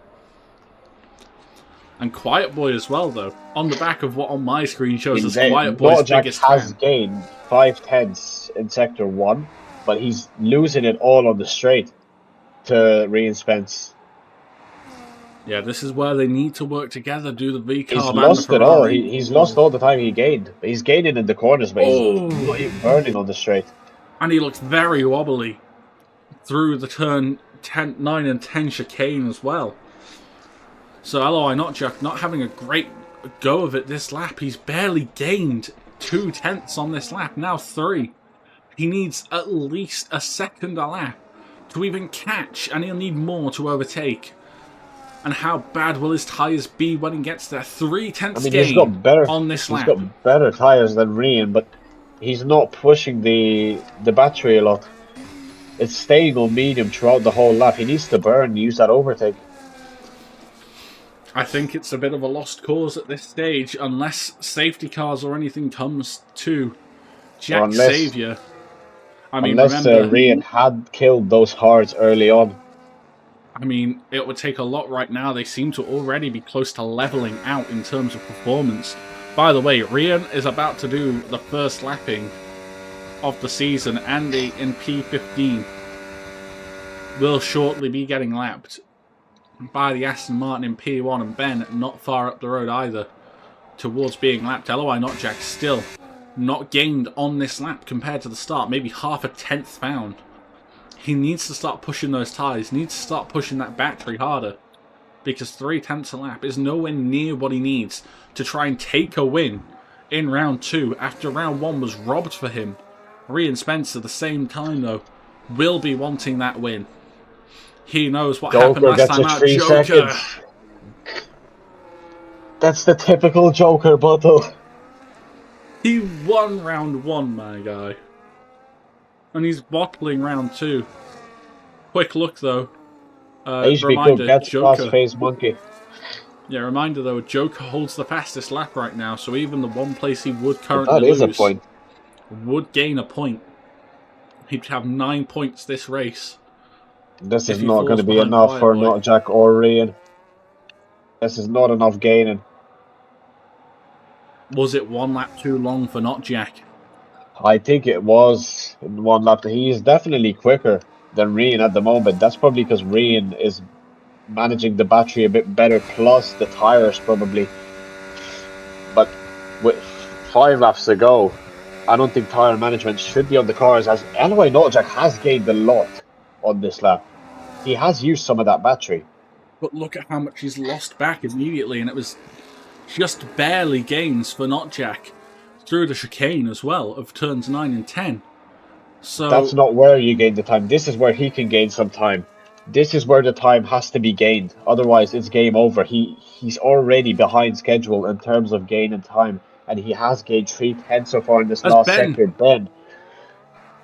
And Quiet Boy as well, though. On the back of what on my screen shows as Quiet Boy's biggest has fan. gained 5 tenths in Sector 1, but he's losing it all on the straight to Rhea and Spence. Yeah, this is where they need to work together, do the V-carb. He's lost it all. He's lost all the time he gained. He's gaining in the corners, but he's not even burning on the straight. And he looks very wobbly through the turn 9 and 10 chicane as well. So LOI Not Jack not having a great go of it this lap. He's barely gained 2 tenths on this lap, now 3. He needs at least a second a lap to even catch, and he'll need more to overtake. And how bad will his tyres be when he gets there? 3 tenths gain on this lap. He's got better tyres than Ryan, but he's not pushing the battery a lot. It's staying on medium throughout the whole lap. He needs to burn and use that overtake. I think it's a bit of a lost cause at this stage, unless safety cars or anything comes to Jack Saviour. I mean, unless Ryan had killed those hards early on. I mean, it would take a lot right now. They seem to already be close to leveling out in terms of performance. By the way, Rian is about to do the first lapping of the season, Andy in P15. will shortly be getting lapped by the Aston Martin in P1, and Ben not far up the road either towards being lapped. LOI Not Jack still not gained on this lap compared to the start, maybe half a tenth found. He needs to start pushing those tyres, needs to start pushing that battery harder, because 3/10 a lap is nowhere near what he needs to try and take a win in round 2 after round 1 was robbed for him. Ryan Spencer, the same time though, will be wanting that win. He knows what happened last time out. Joker. Seconds. That's the typical Joker bottle. He won round 1, my guy. And he's bottling round 2. Quick look though. HB gets fast face monkey. Yeah, reminder though, Joker holds the fastest lap right now, so even the one place he would currently lose a point. Would gain a point. He'd have 9 points this race. This is not going to be enough for Not Jack or Ryan. This is not enough gaining. Was it 1 lap too long for Not Jack? I think it was 1 lap. He is definitely quicker than Ryan at the moment. That's probably because Ryan is managing the battery a bit better, plus the tires probably. But with 5 laps to go, I don't think tire management should be on the cars, as LOI Not Jack has gained a lot on this lap. He has used some of that battery. But look at how much he's lost back immediately, and it was just barely gains for Not Jack through the chicane as well of turns 9 and 10. So that's not where you gain the time. This is where he can gain some time. This is where the time has to be gained. Otherwise, it's game over. He's already behind schedule in terms of gain and time, and he has gained 3/10 so far in this last sector.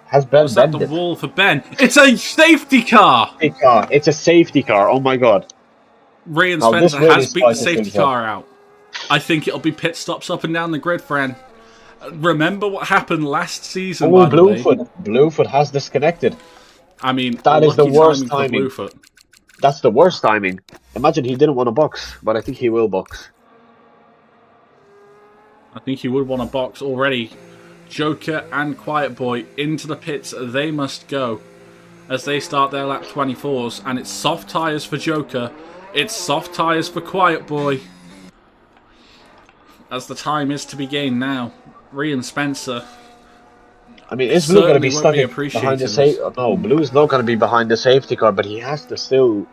Has Ben was that the wall for Ben? It's a safety car! It's a safety car. Oh my god. Ryan Spencer has beat the safety car out. I think it'll be pit stops up and down the grid, Fran. Remember what happened last season? Oh, Bluefoot has disconnected. I mean, that is the worst timing. That's the worst timing. Imagine he didn't want to box, but I think he will box. I think he would want to box already. Joker and Quiet Boy into the pits. They must go as they start their lap 24s, and it's soft tyres for Joker. It's soft tyres for Quiet Boy. As the time is to be gained now. Ryan Spencer. I mean, is Blue going to be stuck behind the safety? No, Blue's not going to be behind the safety car, but he has to still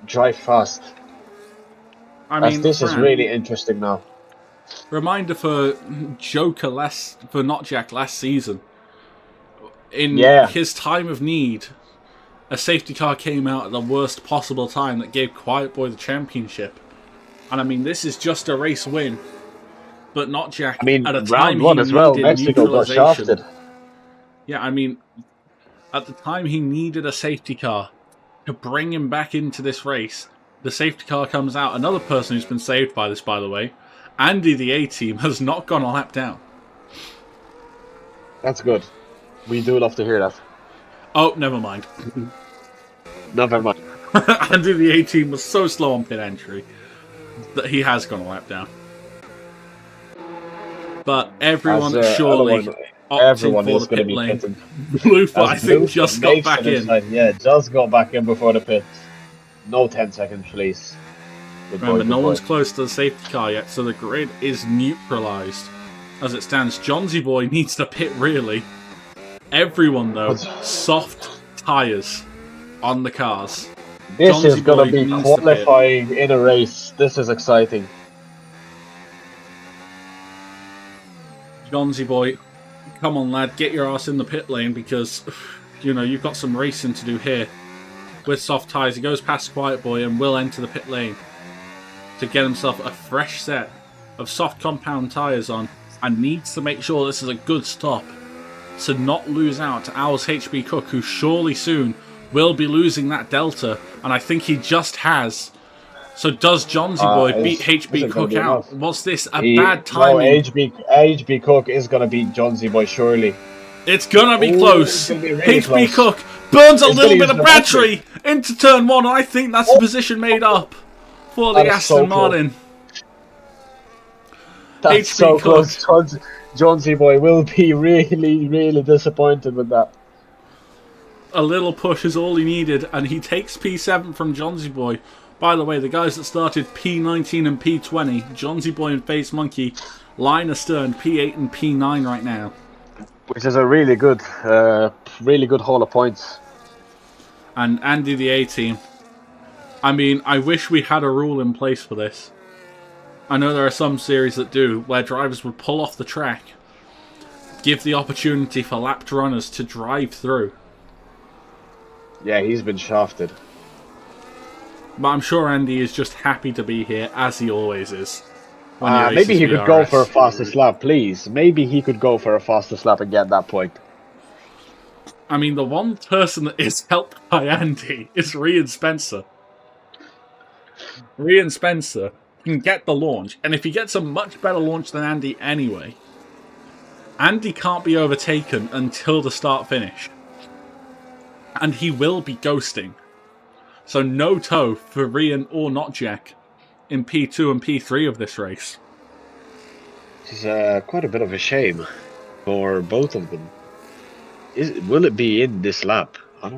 drive fast. I mean, this is really interesting now. Reminder for Joker for Not Jack last season. In his time of need, a safety car came out at the worst possible time that gave Quiet Boy the championship. And I mean, this is just a race win. But Not Jack, I mean, at a round time 1 as well, Mexico got shafted. Yeah, I mean, at the time he needed a safety car to bring him back into this race. The safety car comes out. Another person who's been saved by this, by the way, Andy the A-Team, has not gone a lap down. That's good. We do love to hear that. Oh, never mind. Never mind. Andy the A-Team was so slow on pit entry that he has gone a lap down. But everyone surely opting for the pit lane. Bluefoot, I think, just got back in. Yeah, just got back in before the pit. No 10 seconds, please. Remember, no one's close to the safety car yet, so the grid is neutralised. As it stands, Johnsy Boy needs to pit, really. Everyone, though, soft tyres on the cars. This is going to be qualifying in a race. This is exciting. Johnsy Boy, come on, lad, get your ass in the pit lane because, you know, you've got some racing to do here. With soft tyres, he goes past Quiet Boy and will enter the pit lane to get himself a fresh set of soft compound tyres on, and needs to make sure this is a good stop to not lose out to Owl's HB Cook, who surely soon will be losing that delta, and I think he just has. So does Johnsy Boy beat HB Cook out? Was this bad timing? No, HB Cook is going to beat Johnsy Boy, surely. It's going to be close. HB Cook burns a little bit of battery into turn 1, and I think that's the position made up for the Aston Martin. That's so close. Johnsy Boy will be really, really disappointed with that. A little push is all he needed, and he takes P7 from Johnsy Boy. By the way, the guys that started P19 and P20, Johnsy Boy and Face Monkey, line astern P8 and P9 right now. Which is a really good haul of points. And Andy the A-Team. I mean, I wish we had a rule in place for this. I know there are some series that do, where drivers would pull off the track, give the opportunity for lapped runners to drive through. Yeah, he's been shafted. But I'm sure Andy is just happy to be here, as he always is. Maybe he could go for a fastest lap, please. Maybe he could go for a fastest lap and get that point. I mean, the one person that is helped by Andy is Rian Spencer. Rian Spencer can get the launch, and if he gets a much better launch than Andy anyway, Andy can't be overtaken until the start-finish. And he will be ghosting. So no tow for Rian or not Jack in P2 and P3 of this race. This is quite a bit of a shame for both of them. Will it be in this lap? I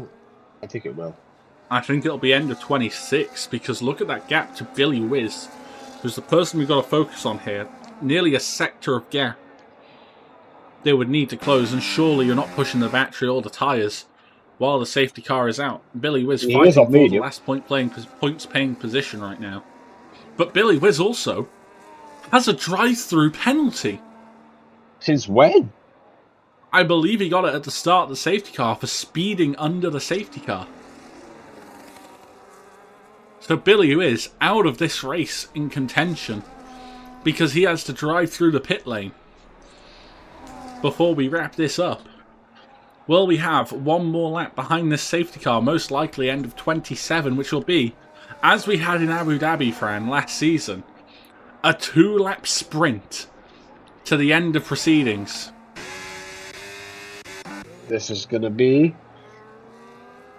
think it will. I think it'll be end of 26, because look at that gap to Billy Whiz, who's the person we've got to focus on here. Nearly a sector of gap they would need to close, and surely you're not pushing the battery or the tyres while the safety car is out. Billy Whiz fighting for the last points-paying position right now. But Billy Whiz also has a drive-through penalty. Since when? I believe he got it at the start of the safety car for speeding under the safety car. So Billy Whiz out of this race in contention because he has to drive through the pit lane. Before we wrap this up, will we have one more lap behind this safety car, most likely end of 27, which will be, as we had in Abu Dhabi, Fran, last season, a 2-lap sprint to the end of proceedings. This is going to be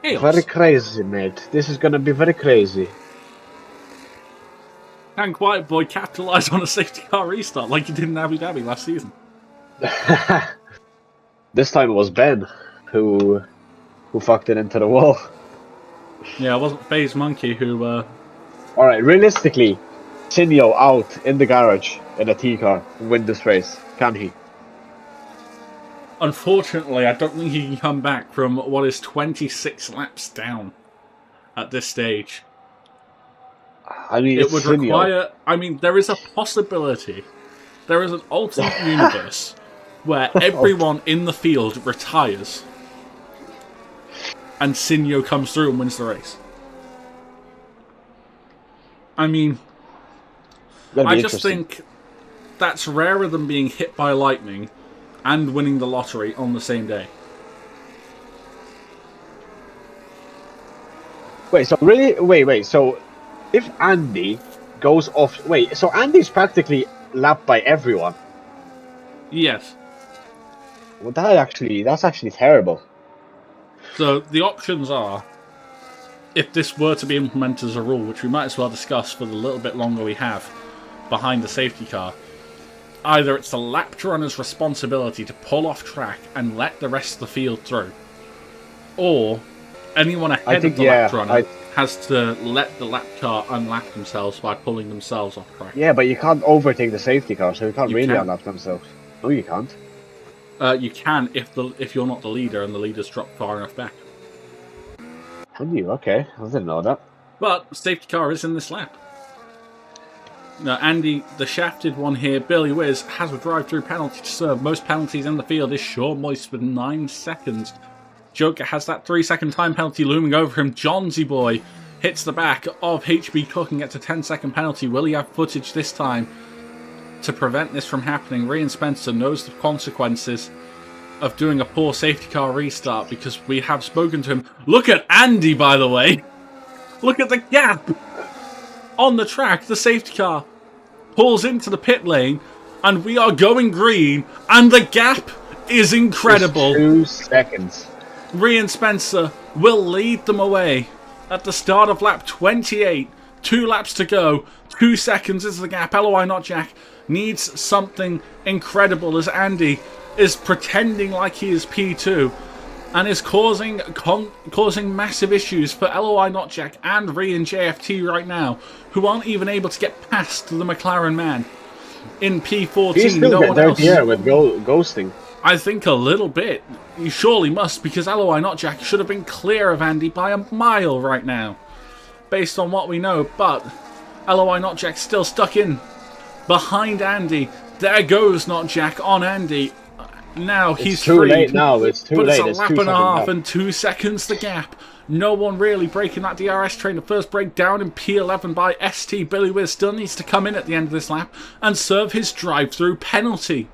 Chaos. Very crazy, mate. This is going to be very crazy. Can Quiet Boy capitalise on a safety car restart like he did in Abu Dhabi last season? This time it was Ben who fucked it into the wall. Yeah, it wasn't FaZe Monkey who... Alright, realistically, Sinyo out in the garage in a T-car win this race. Can he? Unfortunately, I don't think he can come back from what is 26 laps down at this stage. I mean, it would require... I mean, there is a possibility. There is an alternate universe where everyone in the field retires and Sinyo comes through and wins the race. I mean, I just think that's rarer than being hit by lightning and winning the lottery on the same day. Wait, so really? Wait, so if Andy goes off... Wait, so Andy's practically lapped by everyone? Yes. Well, that's actually terrible. So the options are, if this were to be implemented as a rule, which we might as well discuss for the little bit longer we have behind the safety car, either it's the lapped runner's responsibility to pull off track and let the rest of the field through, or anyone ahead of the lapped runner has to let the lapped car unlap themselves by pulling themselves off track. Yeah, but you can't overtake the safety car, so you can't really unlap themselves. No, you can't. You can if you're not the leader and the leader's dropped far enough back. Can you? Okay, I didn't know that. But the safety car is in this lap. Now, Andy, the shafted one here, Billy Whiz, has a drive-through penalty to serve. Most penalties in the field is Sean Moist with 9 seconds. Joker has that 3-second time penalty looming over him. Johnsy Boy hits the back of HB Cook and gets a 10-second penalty. Will he have footage this time to prevent this from happening? Rian Spencer knows the consequences of doing a poor safety car restart because we have spoken to him. Look at Andy, by the way. Look at the gap on the track. The safety car pulls into the pit lane and we are going green and the gap is incredible. Just 2 seconds. Rian Spencer will lead them away at the start of lap 28. 2 laps to go. 2 seconds is the gap. LOI Not Jack needs something incredible as Andy is pretending like he is P2 and is causing massive issues for LOI Notjack and Ree and JFT right now, who aren't even able to get past the McLaren man. In P14, He still no get one dirty else. air with ghosting. I think a little bit. You surely must, because LOI Notjack should have been clear of Andy by a mile right now, based on what we know, but LOI Notjack still stuck in behind Andy. There goes Notjack on Andy. Now he's It's too free. late now. It's too But it's late. a It's lap 2 and a seconds half left. and 2 seconds the gap. No one really breaking that DRS train. The first breakdown in P11 by ST. Billy Wiz still needs to come in at the end of this lap and serve his drive-through penalty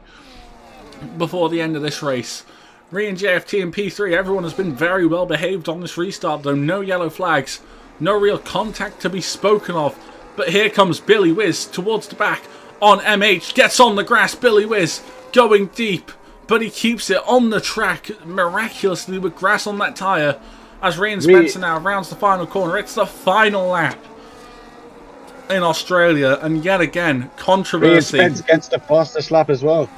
before the end of this race. Ree and JFT and P3, everyone has been very well behaved on this restart, though no yellow flags, no real contact to be spoken of. But here comes Billy Wiz towards the back on MH, gets on the grass. Billy Wiz going deep, but he keeps it on the track miraculously with grass on that tyre as Ryan Spencer now rounds the final corner. It's the final lap in Australia, and yet again, controversy. Ryan Spence gets the fastest lap as well.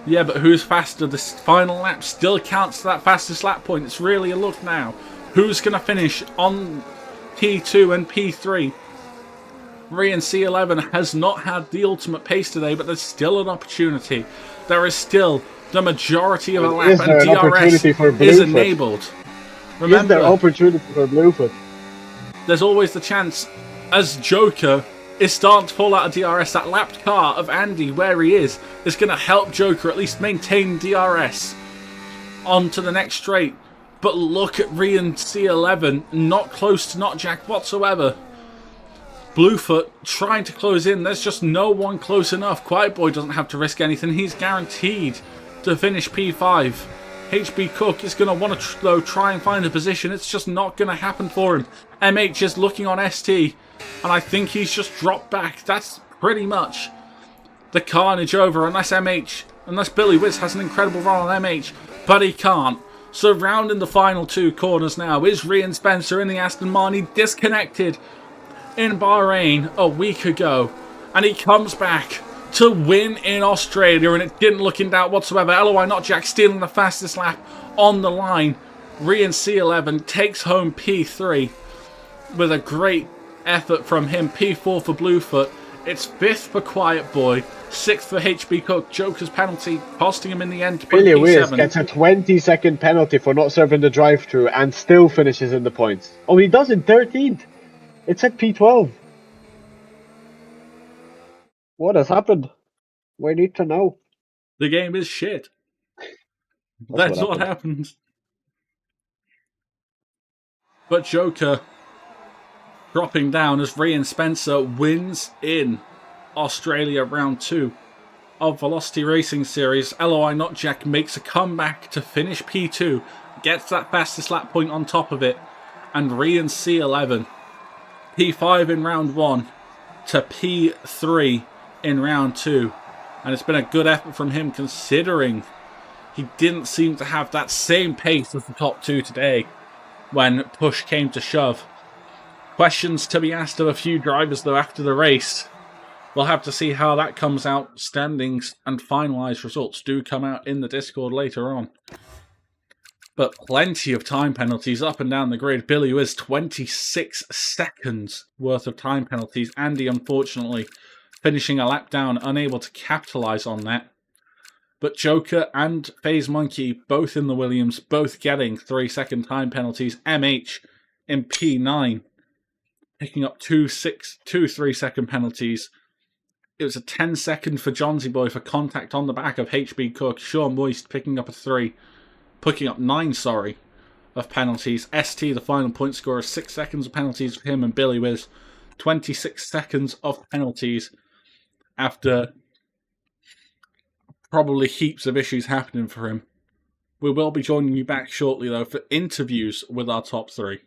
Yeah, but who's faster? This final lap still counts to that fastest lap point. It's really a look now. Who's going to finish on P2 and P3? Ryan C11 has not had the ultimate pace today, but there's still an opportunity. There is still the majority of a lap, and DRS is enabled. Remember, is there opportunity for Bluefoot? There's always the chance, as Joker is starting to fall out of DRS, that lapped car of Andy where he is going to help Joker at least maintain DRS onto the next straight. But look at Ryan C11, not close to Notjack whatsoever. Bluefoot trying to close in. There's just no one close enough. Quiet Boy doesn't have to risk anything. He's guaranteed to finish P5. HB Cook is going to want to though try and find a position. It's just not going to happen for him. MH is looking on ST, and I think he's just dropped back. That's pretty much the carnage over, unless Billy Wiz has an incredible run on MH, but he can't. So rounding the final two corners now is Ryan Spencer in the Aston Martin, disconnected in Bahrain a week ago, and he comes back to win in Australia, and it didn't look in doubt whatsoever. LOI Notjack stealing the fastest lap on the line. Ryan C11 takes home P3 with a great effort from him. P4 for Bluefoot. It's 5th for Quiet Boy, 6th for HB Cook. Joker's penalty costing him in the end. Billy Wiz gets a 20-second penalty for not serving the drive-through and still finishes in the points. Oh, he does in 13th. It's at P12. What has happened? We need to know. The game is shit. That's what happens. But Joker dropping down as Ryan Spencer wins in Australia round 2 of Velocity Racing Series. LOI Notjack makes a comeback to finish P2, gets that fastest lap point on top of it, and Ryan C11 P5 in round 1 to P3 in round 2. And it's been a good effort from him, considering he didn't seem to have that same pace as the top two today when push came to shove. Questions to be asked of a few drivers though after the race. We'll have to see how that comes out. Standings and finalised results do come out in the Discord later on. But plenty of time penalties up and down the grid. Billy Wiz 26 seconds worth of time penalties. Andy, unfortunately, finishing a lap down, unable to capitalise on that. But Joker and FaZe Monkey, both in the Williams, both getting 3-second time penalties. MH in P9, picking up two 3-second penalties. It was a 10-second for Johnsy Boy for contact on the back of HB Cook. Sean Moist picking up 9 of penalties. ST, the final point scorer, 6 seconds of penalties for him, and Billy Wiz 26 seconds of penalties after probably heaps of issues happening for him. We will be joining you back shortly though for interviews with our top 3.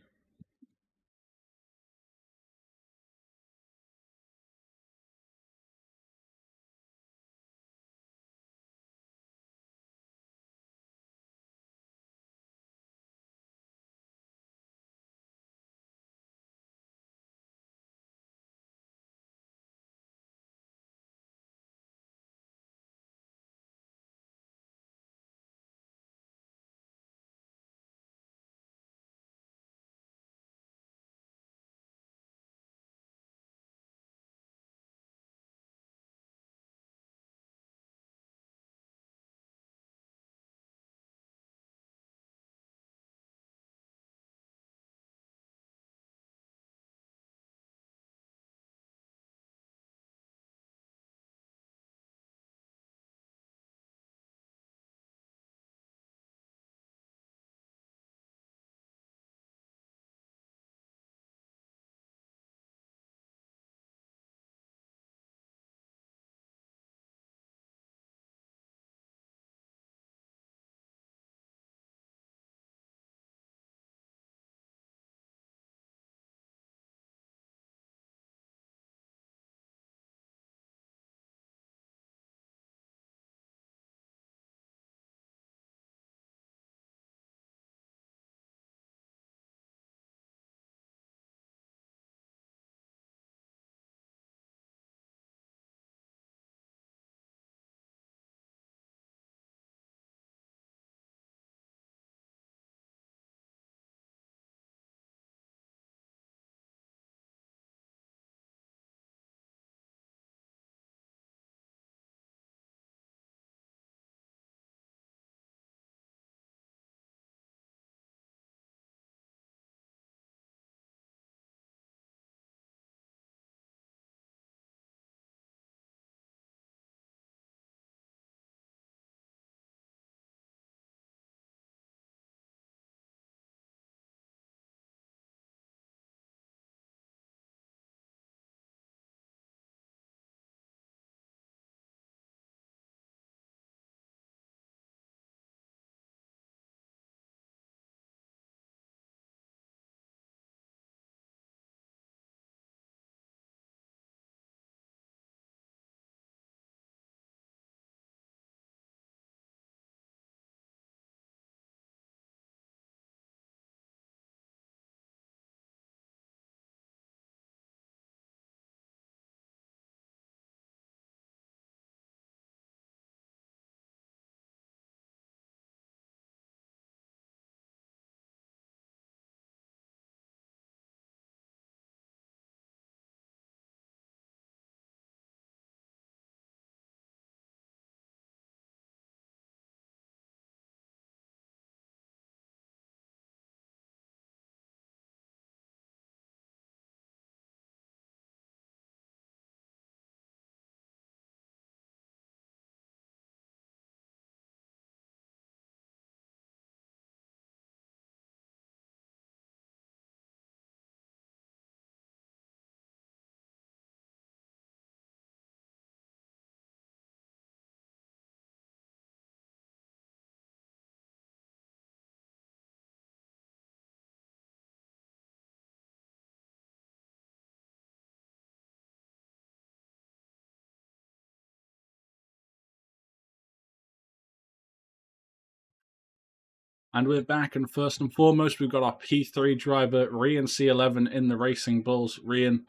And we're back, and first and foremost, we've got our P3 driver, Rian C11 in the Racing Bulls. Rian,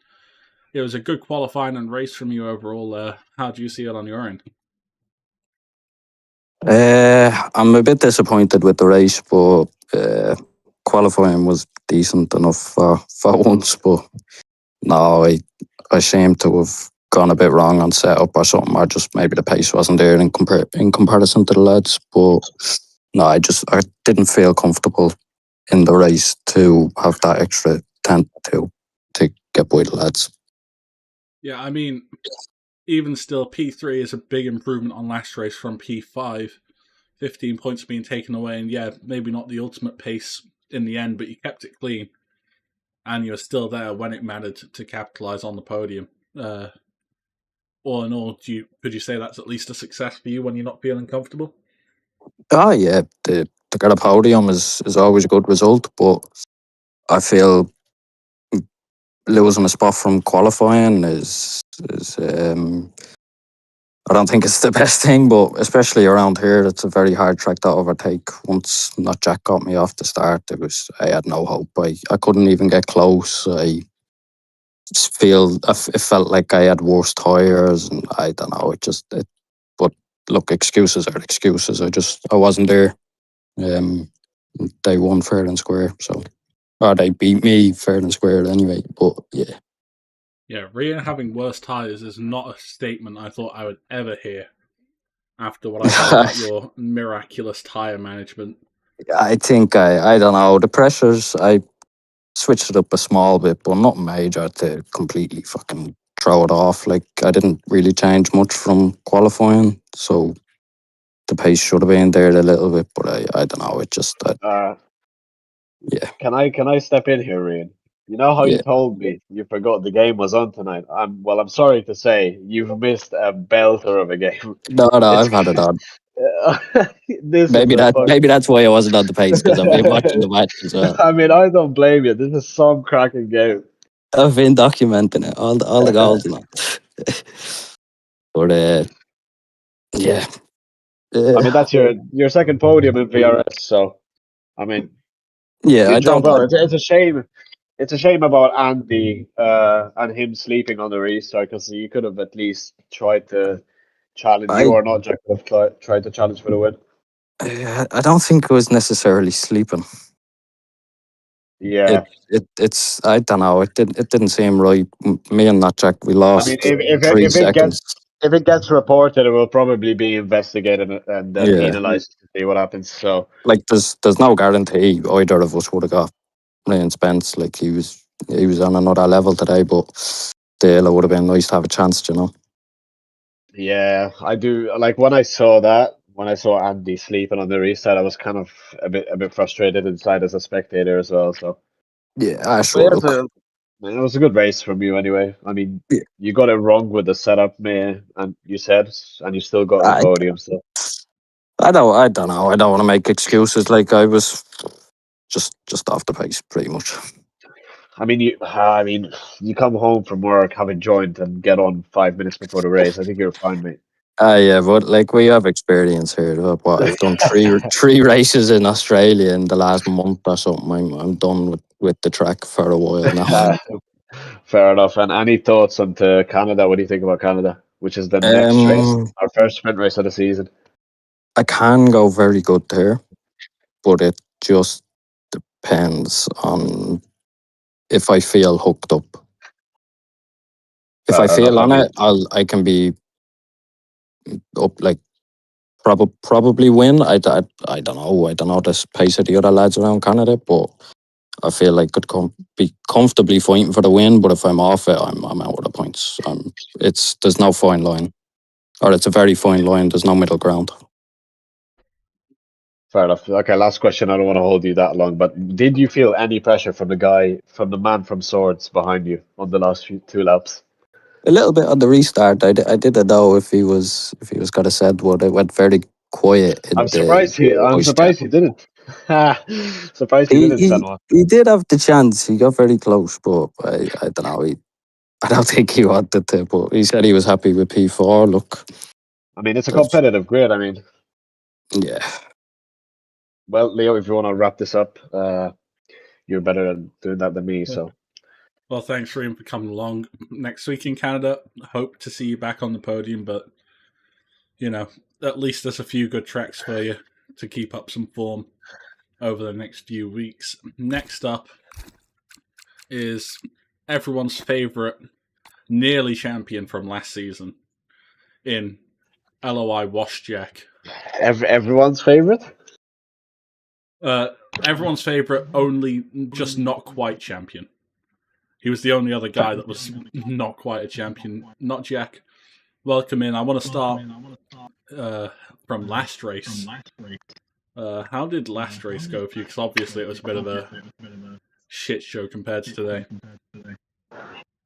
it was a good qualifying and race from you overall. How do you see it on your end? I'm a bit disappointed with the race, but qualifying was decent enough for once. But no, I seem to have gone a bit wrong on setup or something, or just maybe the pace wasn't there in comparison to the lads. But no, I didn't feel comfortable in the race to have that extra tenth to get by the lads. Yeah, I mean, even still, P3 is a big improvement on last race from P5. 15 points being taken away, and yeah, maybe not the ultimate pace in the end, but you kept it clean, and you're still there when it mattered to capitalise on the podium. All in all, could you say that's at least a success for you when you're not feeling comfortable? Oh yeah, to get a podium is always a good result, but I feel losing a spot from qualifying is I don't think it's the best thing, but especially around here, it's a very hard track to overtake. Once not Jack got me off the start, I had no hope. I couldn't even get close. It felt like I had worse tires, and I don't know. But look, excuses are excuses. I wasn't there. Um, they won fair and square, so or they beat me fair and square anyway. But yeah. Yeah, Rian having worse tyres is not a statement I thought I would ever hear after what I heard about your miraculous tyre management. I think I don't know the pressures. I switched it up a small bit, but not major to completely fucking throw it off. Like I didn't really change much from qualifying, so the pace should have been there a little bit, but I don't know. Yeah, Can I step in here, Ian? You know how you yeah. told me you forgot the game was on tonight? I'm sorry to say you've missed a belter of a game. No, It's I've had it on. this is a fuck. Maybe that's why I wasn't on the pace because I've been watching the match as well. I mean, I don't blame you. This is some cracking game. I've been documenting it, all the goals and that. But yeah, I mean, that's your second podium in VRS, so I mean, yeah. I good job. don't. Well, it's a shame. It's a shame about Andy and him sleeping on the restart because you could have at least tried to challenge. You I or not, Jack could have tried to challenge for the win. I don't think it was necessarily sleeping. Yeah. It's I don't know. It didn't seem right. Me and that Jack, we I mean, lost three if it seconds. gets reported, it will probably be investigated and Yeah, penalized to see what happens. So like there's no guarantee either of us would have got Ryan Spence. Like he was on another level today, but still, it would have been nice to have a chance, you know. yeah, I do like when I saw that. When I saw Andy sleeping on the restart, I was kind of a bit frustrated inside as a spectator as well. So, Yeah, but sure. yeah, Look, it was a good race from you anyway. I mean, yeah, you got it wrong with the setup, man, and you said, and you still got the I podium. So, I don't know. I don't want to make excuses. Like I was just off the pace, pretty much. I mean, you come home from work, have a joint, and get on 5 minutes before the race. I think you're fine, mate. Yeah, but like we have experience here. What I've done three races in Australia in the last month or something. I'm done with the track for a while now. Fair enough. And any thoughts on to Canada? What do you think about Canada, which is the next race, Um, our first sprint race of the season? I can go very good there, but it just depends on if I feel hooked up. If I Fair enough. feel I on mean, it, I can be up like probably win. I don't know. I don't know the pace of the other lads around Canada, but I feel like could be comfortably fighting for the win. But if I'm off it, I'm out of the points. There's no fine line, or it's a very fine line. There's no middle ground. fair enough. Okay, last question. I don't want to hold you that long, but did you feel any pressure from from the man from Swords behind you on the last two laps? A little bit on the restart. I didn't know if he was gonna said what. It went very quiet in the I'm push chat. surprised he didn't. Surprised he He, didn't he send one. he did have the chance. He got very close, but I don't know. I don't think he wanted to. But he said he was happy with P4. Look, I mean, it's a there's competitive grid. I mean, yeah. Well, Leo, if you want to wrap this up, you're better at doing that than me. So Well, thanks for coming along. Next week in Canada, hope to see you back on the podium, but, at least there's a few good tracks for you to keep up some form over the next few weeks. Next up is everyone's favourite nearly champion from last season in LOI Washjack. everyone's favorite. Everyone's favourite, only just not quite champion. He was the only other guy that was not quite a champion. Not Jack. Welcome in. I want to start from last race. How did last race go for you? Because obviously it was a bit of a shit show compared to today.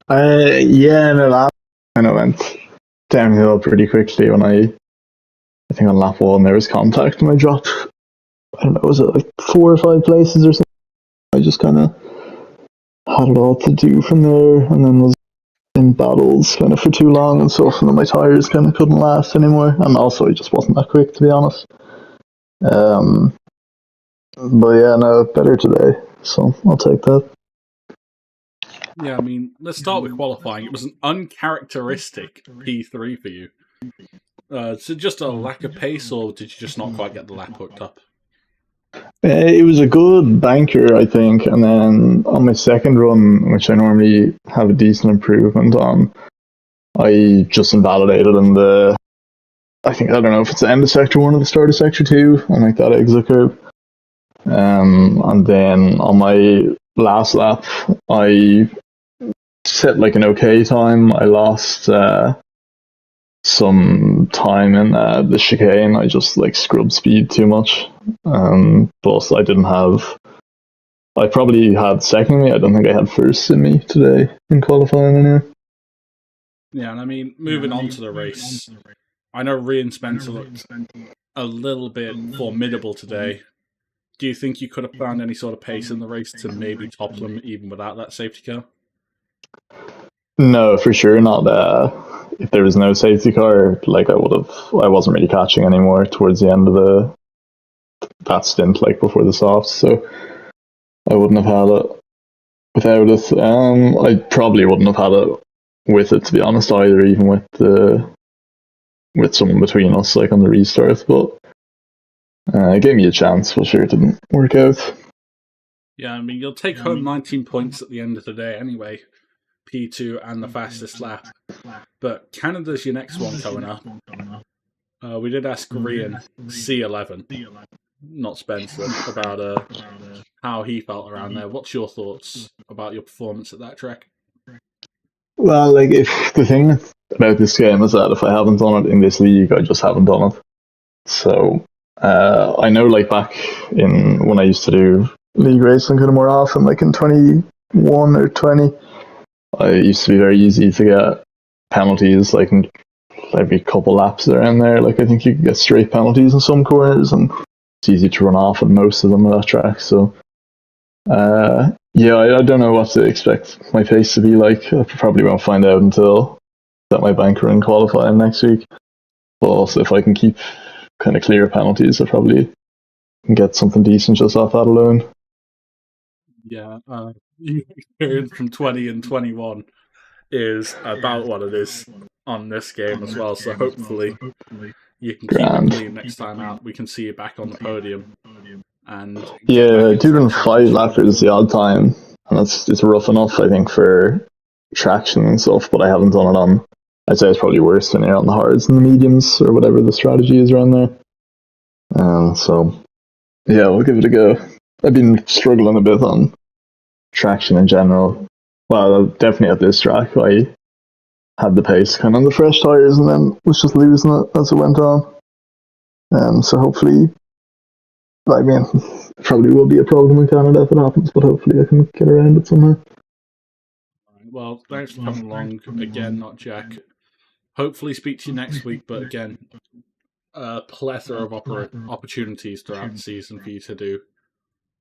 Yeah, no, that kind of went downhill pretty quickly when I think on lap 1 there was contact and I dropped, I don't know, was it like 4 or 5 places or something? I just kind of had it all to do from there, and then was in battles kind of for too long and stuff, and then my tyres kind of couldn't last anymore, and also I just wasn't that quick, to be honest. But yeah, no, better today, so I'll take that. Yeah, I mean, let's start with qualifying. It was an uncharacteristic P3 for you. So just a lack of pace, or did you just not quite get the lap hooked up? It was a good banker, I think, and then on my second run, which I normally have a decent improvement on, I just invalidated in I don't know if it's the end of sector 1 or the start of sector 2, on like that exit curve. And then on my last lap, I set like an okay time. I lost some time in the chicane. I just like scrubbed speed too much. But I probably had second in me. I don't think I had first in me today in qualifying anyway. Yeah, and I mean, moving on to the race, I know Ryan Spencer looked a little bit formidable today. Do you think you could have found any sort of pace in the race to maybe topple him even without that safety car? No, for sure not. If there was no safety car, like I wasn't really catching anymore towards the end of that stint, like before the softs, so I wouldn't have had it without it. I probably wouldn't have had it with it, to be honest, either, even with someone between us, like on the restart, but it gave me a chance, but sure, it didn't work out. Yeah, I mean, you'll take home 19 points at the end of the day anyway, P2 and the fastest lap. But Canada's your next one coming up. We did ask Ryan, C11, not Spencer, about how he felt around there. What's your thoughts about your performance at that track? Well, like, if the thing about this game is that if I haven't done it in this league, I just haven't done it. So I know, like, back in when I used to do league racing kind of more often, like in 21 or 20, I used to be very easy to get penalties, like in every couple laps around there. Like, I think you can get straight penalties in some corners, and it's easy to run off in most of them at that track. So yeah, I don't know what to expect my pace to be like. I probably won't find out until that my banker in qualifying next week. But also, if I can keep kind of clear penalties, I probably can get something decent just off that alone. Yeah, experience from 20 and 21 is about what it is on this game as well. So hopefully you can keep it clean next time out. We can see you back on the podium. And yeah, doing 5 lappers is the odd time, and it's rough enough, I think, for traction and stuff. But I haven't done it on. I'd say it's probably worse when you're on the hards and the mediums or whatever the strategy is around there. So yeah, we'll give it a go. I've been struggling a bit on traction in general. Well, definitely at this track, I had the pace kind of on the fresh tyres and then was just losing it as it went on. So hopefully, I mean, it probably will be a problem in Canada if it happens, but hopefully I can get around it somehow. Well, thanks for coming along again, not Jack. Hopefully speak to you next week, but again, a plethora of opportunities throughout the season for you to do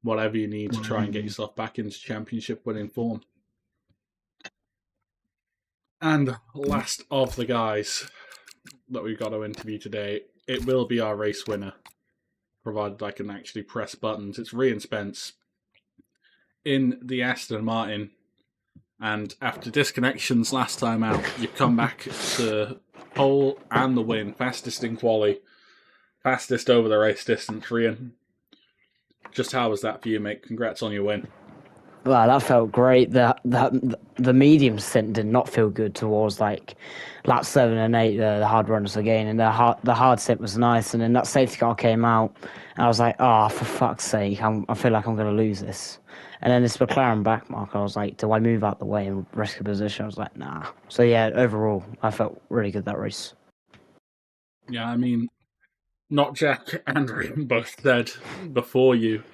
whatever you need to try and get yourself back into championship winning form. And last of the guys that we've got to interview today, it will be our race winner provided I can actually press buttons. It's Ryan Spence in the Aston Martin, and after disconnections last time out, you've come back to pole and the win. Fastest in quali, fastest over the race distance. Ryan, just how was that for you, mate? Congrats on your win. Well, that felt great. The medium stint did not feel good towards like lap 7 and 8, the hard runners again, and the hard stint was nice. And then that safety car came out, and I was like, oh, for fuck's sake, I feel like I'm going to lose this. And then this McLaren backmark, I was like, do I move out the way and risk a position? I was like, nah. So yeah, overall, I felt really good that race. Yeah, I mean, not Jack and Ryan both said before you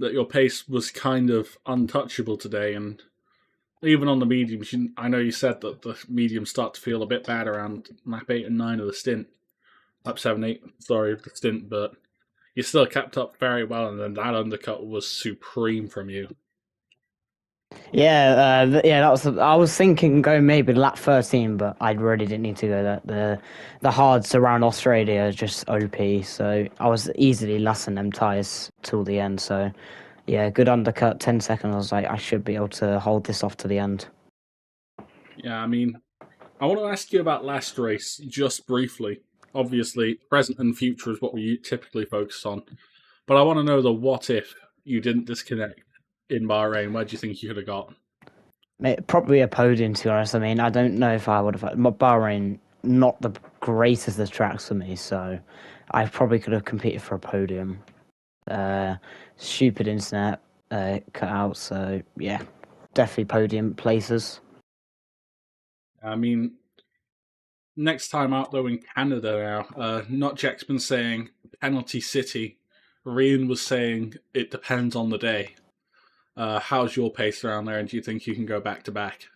that your pace was kind of untouchable today, and even on the mediums, I know you said that the mediums start to feel a bit bad around lap 8 and 9 of the stint. Lap 7, 8, sorry, of the stint, but you still kept up very well, and then that undercut was supreme from you. Yeah, that was. I was thinking going maybe lap 13, but I really didn't need to go that. The hards around Australia are just OP, so I was easily lasting them tyres till the end. So, yeah, good undercut, 10 seconds. I was like, I should be able to hold this off to the end. Yeah, I mean, I want to ask you about last race just briefly. Obviously, present and future is what we typically focus on, but I want to know the what if you didn't disconnect in Bahrain. Where do you think you could have got? Probably a podium, to be honest. I mean, I don't know if I would have. Bahrain, not the greatest of tracks for me, so I probably could have competed for a podium. Stupid internet cut out, so yeah, definitely podium places. I mean, next time out though in Canada now, not Jack's been saying penalty city. Ryan was saying it depends on the day. How's your pace around there, and do you think you can go back to back?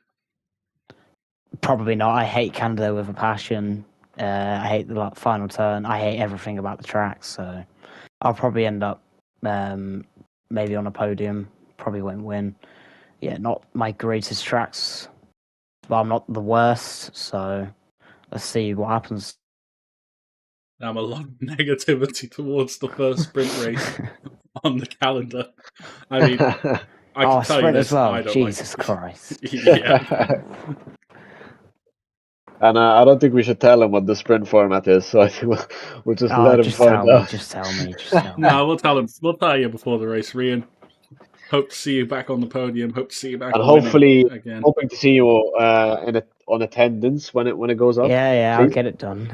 Probably not. I hate Canada with a passion. I hate the final turn. I hate everything about the track, so I'll probably end up maybe on a podium. Probably won't win. Yeah, not my greatest tracks, but I'm not the worst, so let's see what happens. A lot of negativity towards the first sprint race on the calendar. I mean, I can tell you this, as well. I don't Jesus like Christ. Yeah. And I don't think we should tell him what the sprint format is, so I think we'll just let him find out. Just tell me. No, we'll tell him. We'll tell you before the race, Ryan. Hope to see you back on the podium. Hope to see you back. And hopefully, again. hoping to see you on attendance when it goes up. Yeah, please. I'll get it done.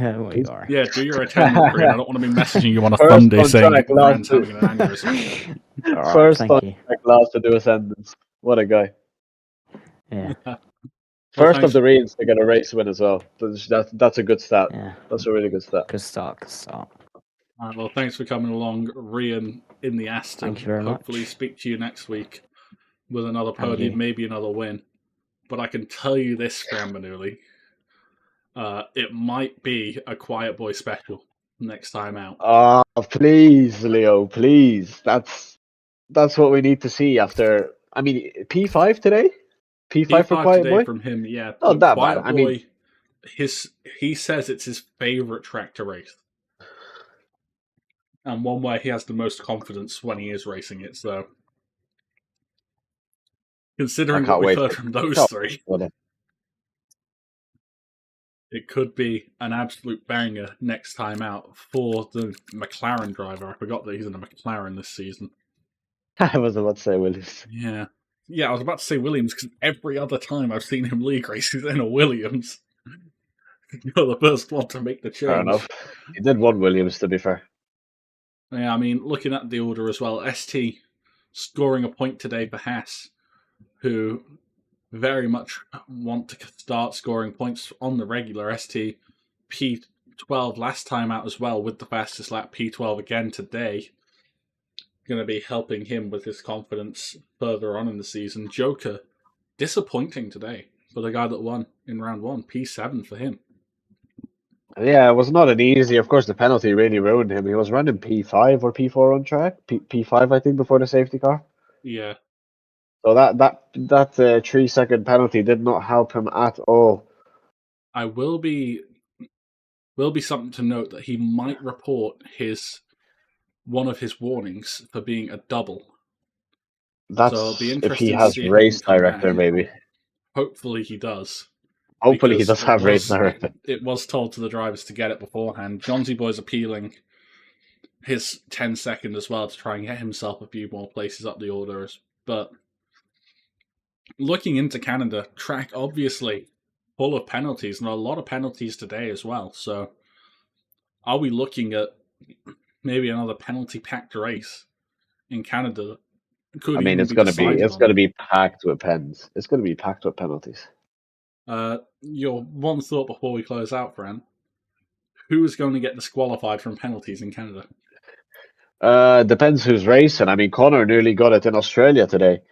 Yeah, do your attendance, Ryan. I don't want to be messaging you on a Sunday saying Ryan's having an aneurysm. Right, First on track, last to do attendance. What a guy. Yeah. First of the Reeds to get a race win as well. That's a good stat. Yeah. That's a really good stat. Good start. All right, well, thanks for coming along, Ryan, in the Aston. Thank you very Hopefully much. speak to you next week with another podium, maybe another win. But I can tell you this, Fran Manuli, it might be a Quiet Boy special next time out. Oh, please, Leo, please. That's what we need to see after. I mean, P5 today? P5 for Quiet today Boy? From him, yeah. Not that Quiet bad. Boy, I mean, he says it's his favourite track to race. And one where he has the most confidence when he is racing it, so considering what we've heard from those three, it could be an absolute banger next time out for the McLaren driver. I forgot that he's in a McLaren this season. I was about to say Williams. Yeah, I was about to say Williams because every other time I've seen him league race, he's in a Williams. You're the first one to make the change. Fair enough. He did one Williams, to be fair. Yeah, I mean, looking at the order as well, ST scoring a point today for Haas, who very much want to start scoring points on the regular. ST P12 last time out as well with the fastest lap, P12 again today. Going to be helping him with his confidence further on in the season. Joker, disappointing today for the guy that won in round 1, P7 for him. Yeah, it was not an easy. Of course, the penalty really ruined him. He was running P5 or P4 on track. P5, I think, before the safety car. Yeah. So that 3-second penalty did not help him at all. I will be something to note that he might report his one of his warnings for being a double. That's So it'll be if he interesting to has see if he can race come director, back. maybe. Hopefully he does. Hopefully he Because does have race director. it was told to the drivers to get it beforehand. Johnsy Boy's appealing his 10-second as well to try and get himself a few more places up the orders. But looking into Canada, track obviously full of penalties, and a lot of penalties today as well. So are we looking at maybe another penalty-packed race in Canada? Could I mean, even be decided it's on. gonna be packed with pens. It's gonna be packed with penalties. Your one thought before we close out, Fran. Who is going to get disqualified from penalties in Canada? Depends who's racing. I mean, Connor nearly got it in Australia today.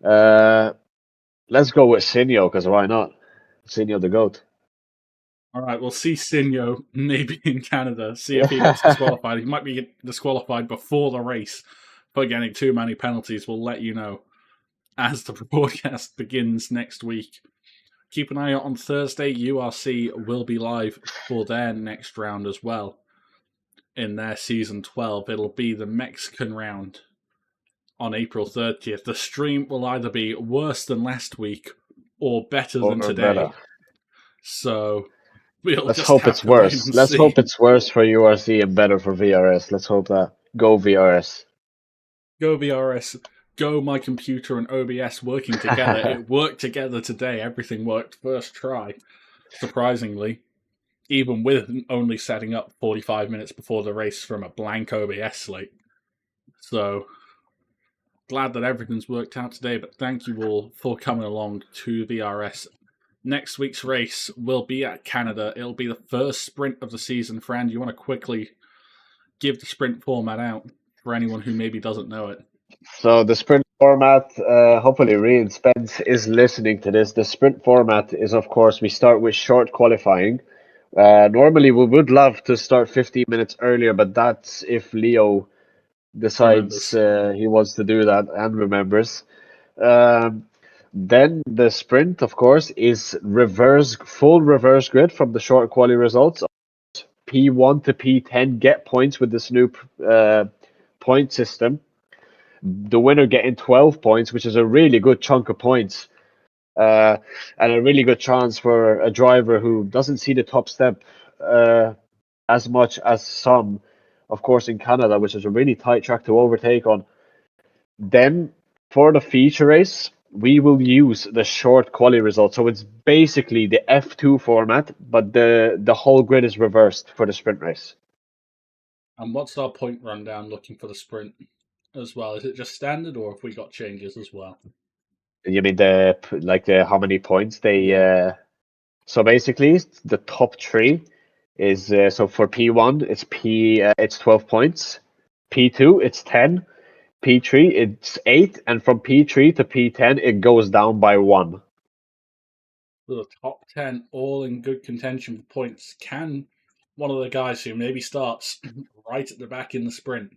Let's go with Sinio, because why not? Sinio the GOAT. All right, we'll see Sinyo maybe in Canada. See if he gets disqualified. He might be disqualified before the race for getting too many penalties. We'll let you know as the broadcast begins next week. Keep an eye out on Thursday. URC will be live for their next round as well. In their season 12, it'll be the Mexican round on April 30th. The stream will either be worse than last week or better than Or today. better. So we'll Let's just hope have it's to wait worse. and Let's see. hope it's worse for URC and better for VRS. Let's hope that. Go VRS. Go VRS. Go my computer and OBS working together. It worked together today. Everything worked first try. Surprisingly. Even with only setting up 45 minutes before the race from a blank OBS slate. So, glad that everything's worked out today, but thank you all for coming along to VRS. Next week's race will be at Canada. It'll be the first sprint of the season. Fran, do you want to quickly give the sprint format out for anyone who maybe doesn't know it? So the sprint format, hopefully Ryan Spence is listening to this. The sprint format is, of course, we start with short qualifying. Normally, we would love to start 15 minutes earlier, but that's if Leo decides he wants to do that and remembers. Then the sprint, of course, is full reverse grid from the short quality results. P1 to P10 get points with this new point system. The winner getting 12 points, which is a really good chunk of points. And a really good chance for a driver who doesn't see the top step as much as some, of course, in Canada, which is a really tight track to overtake on. Then for the feature race, we will use the short quali result. So it's basically the F2 format, but the whole grid is reversed for the sprint race. And what's our point rundown looking for the sprint as well? Is it just standard, or have we got changes as well? You mean how many points they? So basically, the top three is so for P1 it's 12 points, P2 it's 10, P3 it's 8, and from P3 to P10 it goes down by 1. So the top 10 all in good contention for points. Can one of the guys who maybe starts right at the back in the sprint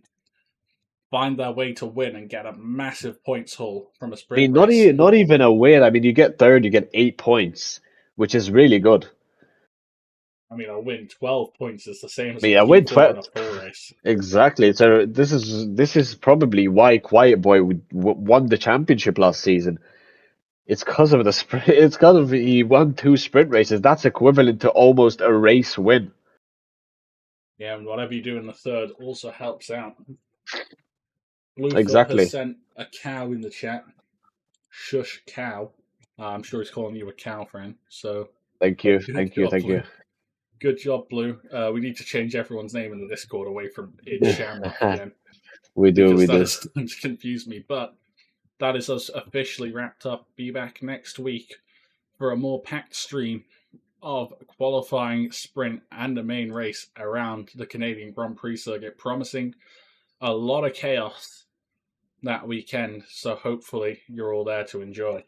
find their way to win and get a massive points haul from a I sprint mean, race? not even a win. I mean, you get third, you get 8 points, which is really good. I mean, a win 12 points is the same as I mean, a a win P4 in 12. a full race. Exactly. This is probably why Quiet Boy won the championship last season. It's because of the sprint. It's because of he won 2 sprint races. That's equivalent to almost a race win. Yeah, and whatever you do in the third also helps out. Bluefoot Exactly. has sent a cow in the chat. Shush cow. I'm sure he's calling you a cow, friend. So Thank you. good job. Good job, Blue. We need to change everyone's name in the Discord away from It's Shamrock again. We do. Because that is starting to confuse me. But that is us officially wrapped up. Be back next week for a more packed stream of qualifying, sprint, and the main race around the Canadian Grand Prix circuit, promising a lot of chaos that weekend. So hopefully you're all there to enjoy.